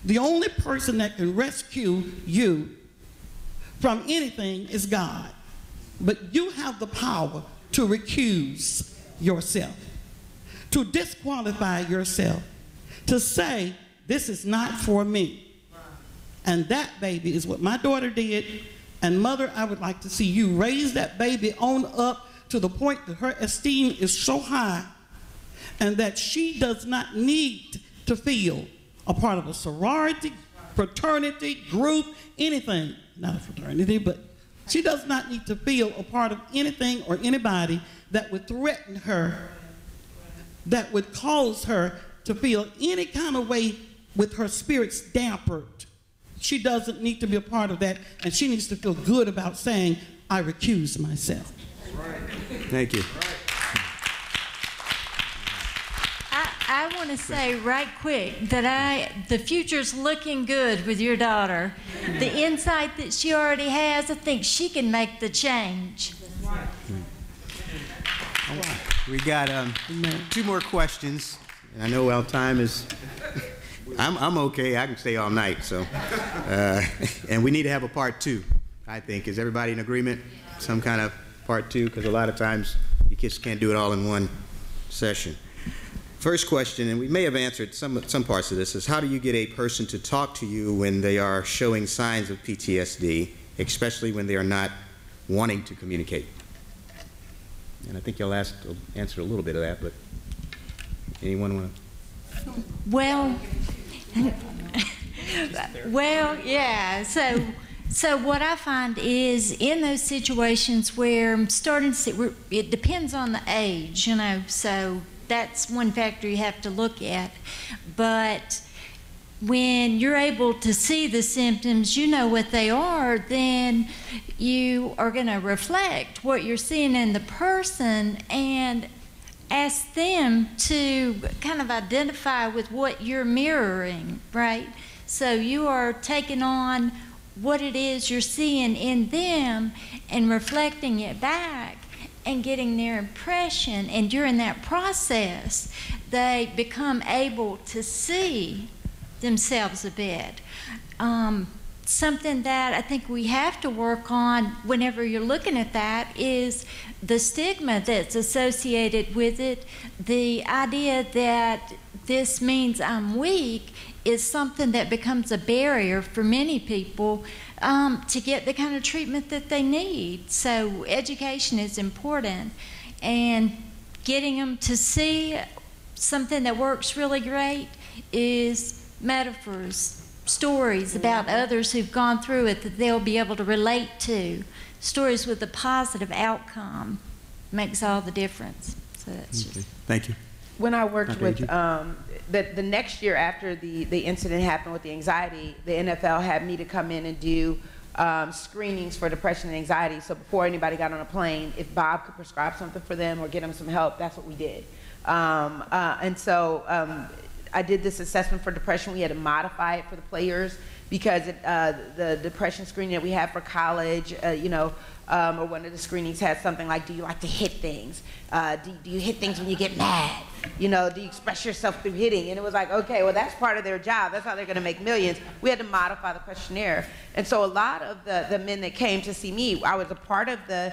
The only person that can rescue you from anything is God. But you have the power to recuse yourself, to disqualify yourself, to say, this is not for me. And that, baby, is what my daughter did. And mother, I would like to see you raise that baby on up to the point that her esteem is so high and that she does not need to feel a part of a sorority, fraternity, group, anything. Not a fraternity, but she does not need to feel a part of anything or anybody that would threaten her, that would cause her to feel any kind of way with her spirits dampered. She doesn't need to be a part of that, and she needs to feel good about saying, I recuse myself. Thank you. I want to say right quick that the future's looking good with your daughter. The insight that she already has, I think she can make the change. We got 2 more questions. And I know our time is, I'm okay, I can stay all night, so. And we need to have a part 2, I think. Is everybody in agreement? Some kind of part 2, because a lot of times you kids can't do it all in one session. First question, and we may have answered some parts of this, is how do you get a person to talk to you when they are showing signs of PTSD, especially when they are not wanting to communicate? And I think y'all answered a little bit of that, but anyone want to? Well, yeah. So what I find is in those situations where I'm starting to see, it depends on the age, you know, so that's one factor you have to look at. But when you're able to see the symptoms, you know what they are, then you are going to reflect what you're seeing in the person and ask them to kind of identify with what you're mirroring, right? So you are taking on what it is you're seeing in them and reflecting it back and getting their impression, and during that process they become able to see themselves a bit. Something that I think we have to work on whenever you're looking at that is the stigma that's associated with it. The idea that this means I'm weak is something that becomes a barrier for many people to get the kind of treatment that they need. So education is important, and getting them to see something that works really great is metaphors, stories about others who've gone through it that they'll be able to relate to. Stories with a positive outcome makes all the difference. So that's just. Thank you. When I worked with the next year after the incident happened with the anxiety, the NFL had me to come in and do screenings for depression and anxiety. So before anybody got on a plane, if Bob could prescribe something for them or get them some help, that's what we did. And so I did this assessment for depression. We had to modify it for the players because the depression screening that we have for college, you know, or one of the screenings had something like, do you like to hit things? Do you hit things when you get mad? You know, do you express yourself through hitting? And it was like, okay, well, that's part of their job. That's how they're going to make millions. We had to modify the questionnaire. And so a lot of the men that came to see me, I was a part of the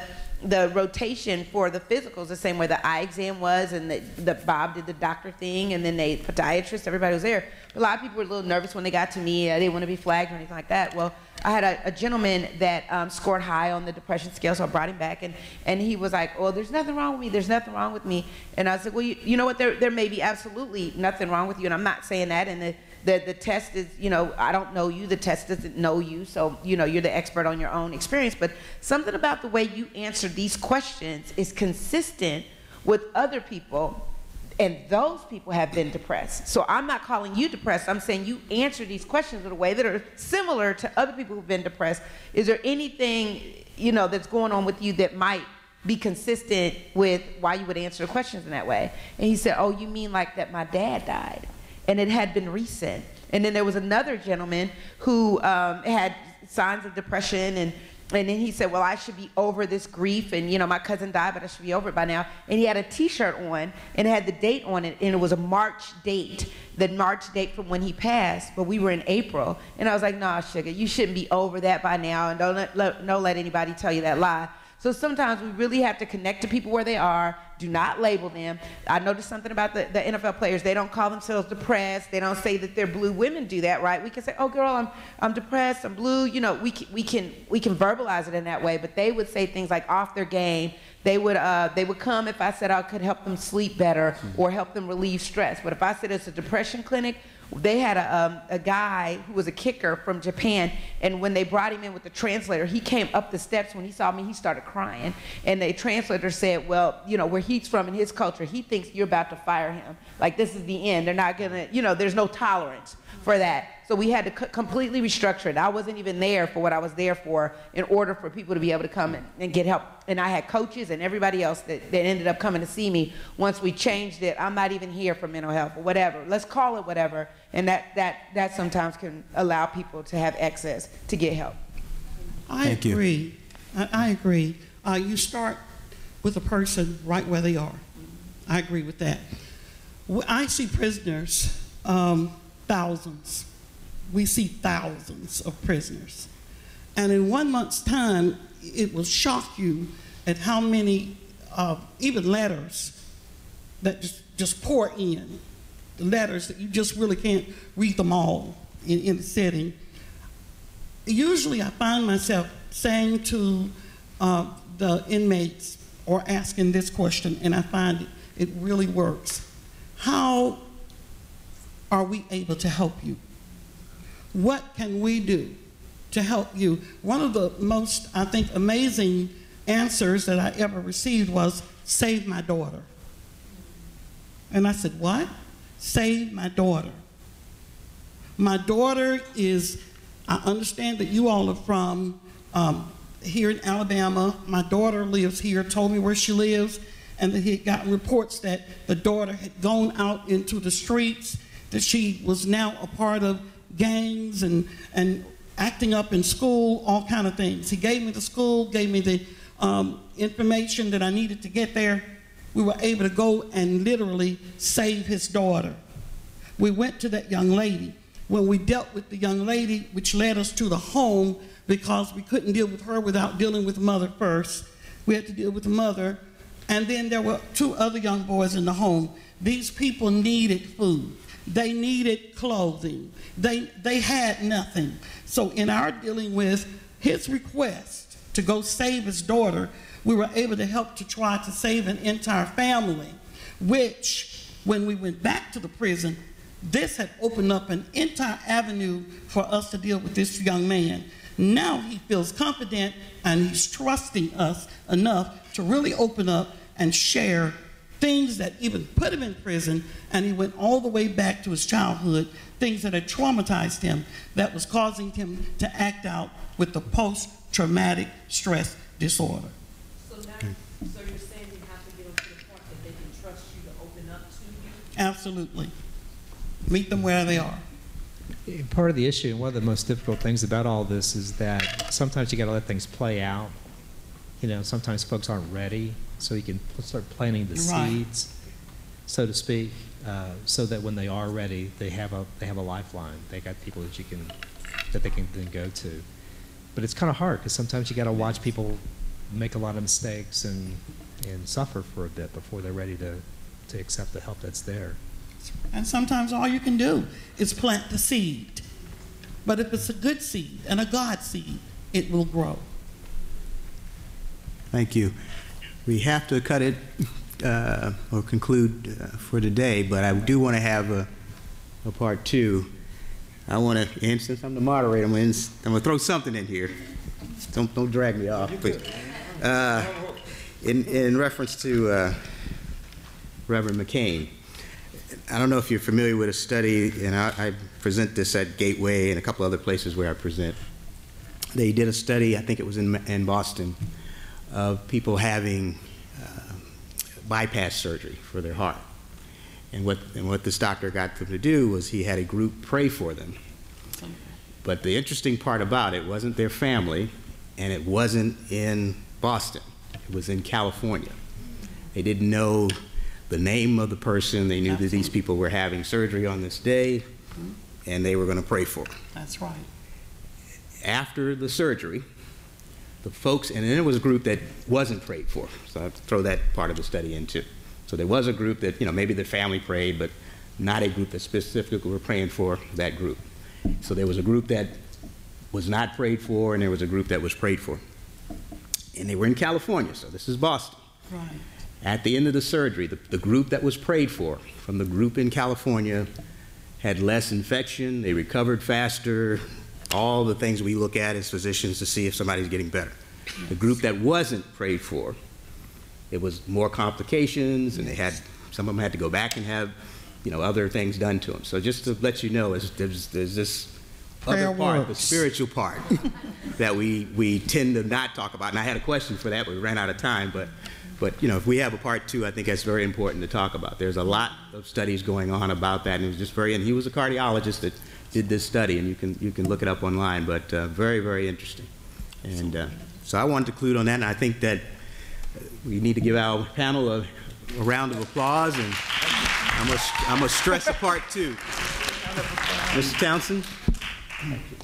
rotation for the physicals, the same way the eye exam was, and the Bob did the doctor thing, and then the podiatrist, everybody was there. A lot of people were a little nervous when they got to me. They didn't want to be flagged or anything like that. Well, I had a gentleman that scored high on the depression scale, so I brought him back, and he was like, oh, there's nothing wrong with me, there's nothing wrong with me. And I said, well, you know what, there may be absolutely nothing wrong with you, and I'm not saying that, and the test is, you know, I don't know you, the test doesn't know you, so, you know, you're the expert on your own experience. But something about the way you answer these questions is consistent with other people, and those people have been depressed. So I'm not calling you depressed. I'm saying you answer these questions in a way that are similar to other people who've been depressed. Is there anything, you know, that's going on with you that might be consistent with why you would answer the questions in that way? And he said, oh, you mean like that my dad died, and it had been recent. And then there was another gentleman who had signs of depression, and then he said, well, I should be over this grief, and, you know, my cousin died, but I should be over it by now. And he had a T-shirt on, and it had the date on it, and it was a March date, the March date from when he passed, but we were in April. And I was like, nah, sugar, you shouldn't be over that by now, and don't let anybody tell you that lie. So sometimes we really have to connect to people where they are. Do not label them. I noticed something about the NFL players. They don't call themselves depressed. They don't say that they're blue. Women do that, right? We can say, oh, girl, I'm depressed, I'm blue. You know, we can verbalize it in that way, but they would say things like off their game. They would come if I said I could help them sleep better or help them relieve stress. But if I said it's a depression clinic, they had a guy who was a kicker from Japan, and when they brought him in with the translator, he came up the steps. When he saw me, he started crying. And the translator said, well, you know, where he's from in his culture, he thinks you're about to fire him. Like, this is the end. They're not gonna, you know, there's no tolerance for that. So we had to completely restructure it. I wasn't even there for what I was there for in order for people to be able to come and get help. And I had coaches and everybody else that ended up coming to see me once we changed it. I'm not even here for mental health or whatever. Let's call it whatever. And that sometimes can allow people to have access to get help. I agree. I agree. You start with a person right where they are. I agree with that. I see prisoners, thousands. We see thousands of prisoners. And in 1 month's time, it will shock you at how many, even letters that just pour in. The letters that you just really can't read them all in the setting. Usually I find myself saying to the inmates or asking this question, and I find it really works. How are we able to help you? What can we do to help you? One of the most, I think, amazing answers that I ever received was, save my daughter. And I said, what? Save my daughter. My daughter is, I understand that you all are from here in Alabama. My daughter lives here, told me where she lives, and that he had gotten reports that the daughter had gone out into the streets, that she was now a part of gangs and acting up in school, all kind of things. He gave me the school, gave me the information that I needed to get there. We were able to go and literally save his daughter. We went to that young lady. When we dealt with the young lady, which led us to the home, because we couldn't deal with her without dealing with mother first. We had to deal with the mother. And then there were 2 other young boys in the home. These people needed food. They needed clothing. They had nothing. So in our dealing with his request to go save his daughter, we were able to help to try to save an entire family, which, when we went back to the prison, this had opened up an entire avenue for us to deal with this young man. Now he feels confident and he's trusting us enough to really open up and share things that even put him in prison, and he went all the way back to his childhood, things that had traumatized him, that was causing him to act out with the post-traumatic stress disorder. So now, so you're saying you have to get them to the point that they can trust you to open up to you? Absolutely. Meet them where they are. Part of the issue, and one of the most difficult things about all this, is that sometimes you got to let things play out. You know, sometimes folks aren't ready, so you can start planting the seeds, so to speak, so that when they are ready, they have a lifeline. They got people that they can then go to. But it's kind of hard because sometimes you got to watch people make a lot of mistakes and suffer for a bit before they're ready to accept the help that's there. And sometimes all you can do is plant the seed. But if it's a good seed and a God seed, it will grow. Thank you. We have to cut it or conclude for today, but I do want to have a part 2. I want to, and since I'm the moderator, I'm going to throw something in here. Don't drag me off, please. In reference to Reverend McCain, I don't know if you're familiar with a study, and I present this at Gateway and a couple other places where I present. They did a study, I think it was in Boston, of people having bypass surgery for their heart. And what this doctor got them to do was he had a group pray for them. But the interesting part about it wasn't their family, and it wasn't in Boston. It was in California. They didn't know the name of the person. They knew that these people were having surgery on this day, and they were going to pray for them. That's right. After the surgery, the folks, and then there was a group that wasn't prayed for. So I have to throw that part of the study in too. So there was a group that, maybe the family prayed, but not a group that specifically were praying for that group. So there was a group that was not prayed for, and there was a group that was prayed for. And they were in California, so this is Boston. Right. At the end of the surgery, the group that was prayed for from the group in California had less infection, they recovered faster, all the things we look at as physicians to see if somebody's getting better. The group that wasn't prayed for, it was more complications, and some of them had to go back and have, other things done to them. So just to let you know, there's this other part, the spiritual part, that we tend to not talk about. And I had a question for that, but we ran out of time. But if we have a part two, I think that's very important to talk about. There's a lot of studies going on about that, and it was just and he was a cardiologist that did this study, and you can look it up online. But very, very interesting. And so I wanted to conclude on that, and I think that we need to give our panel a round of applause, and I'm gonna stress a part two. Mr. Townsend.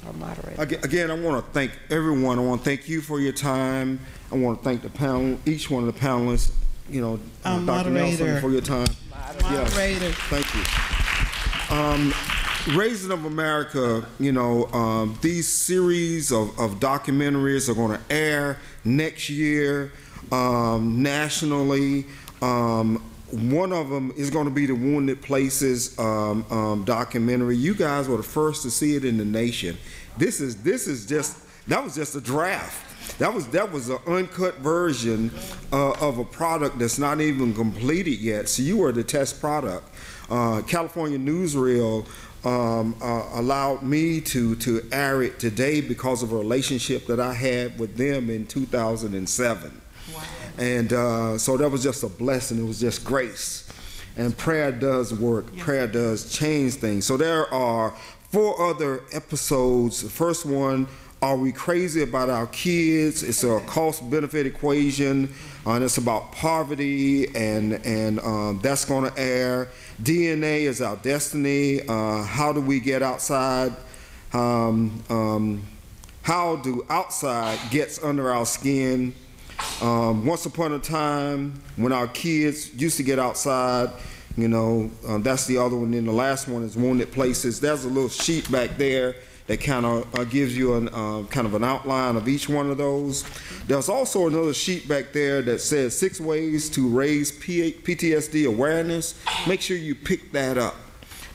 Our moderator. Again, I want to thank everyone. I want to thank you for your time. I want to thank the panel, each one of the panelists, Dr. Nelson, for your time. Moderator. Yes, thank you. Raising of America, these series of documentaries are going to air next year nationally. One of them is going to be the Wounded Places documentary. You guys were the first to see it in the nation. That was just a draft. That was an uncut version of a product that's not even completed yet. So you were the test product. California Newsreel allowed me to air it today because of a relationship that I had with them in 2007. Wow. And so that was just a blessing. It was just grace. And prayer does work. Yes. Prayer does change things. So there are 4 other episodes. The first one, Are We Crazy About Our Kids? It's a cost-benefit equation, and it's about poverty, and that's going to air. DNA is Our Destiny. How do we get outside? How do outside gets under our skin? Once upon a time, when our kids used to get outside, that's the other one. And the last one is Wounded Places. There's a little sheet back there that kind of gives you kind of an outline of each one of those. There's also another sheet back there that says 6 ways to raise PTSD awareness. Make sure you pick that up,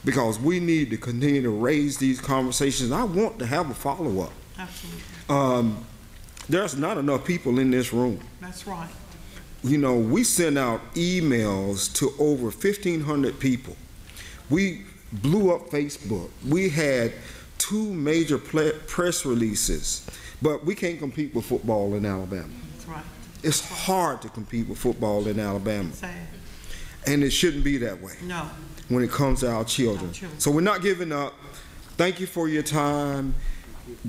because we need to continue to raise these conversations. I want to have a follow-up. Absolutely. There's not enough people in this room. That's right. We sent out emails to over 1,500 people. We blew up Facebook. We had 2 major press releases, but we can't compete with football in Alabama. That's right. It's hard to compete with football in Alabama. Sad. And it shouldn't be that way. No. When it comes to our children. So we're not giving up. Thank you for your time.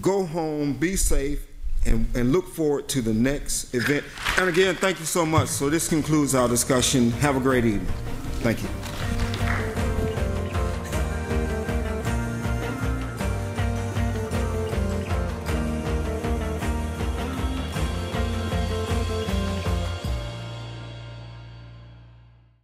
Go home, be safe, and look forward to the next event. And again, thank you so much. So this concludes our discussion. Have a great evening. Thank you.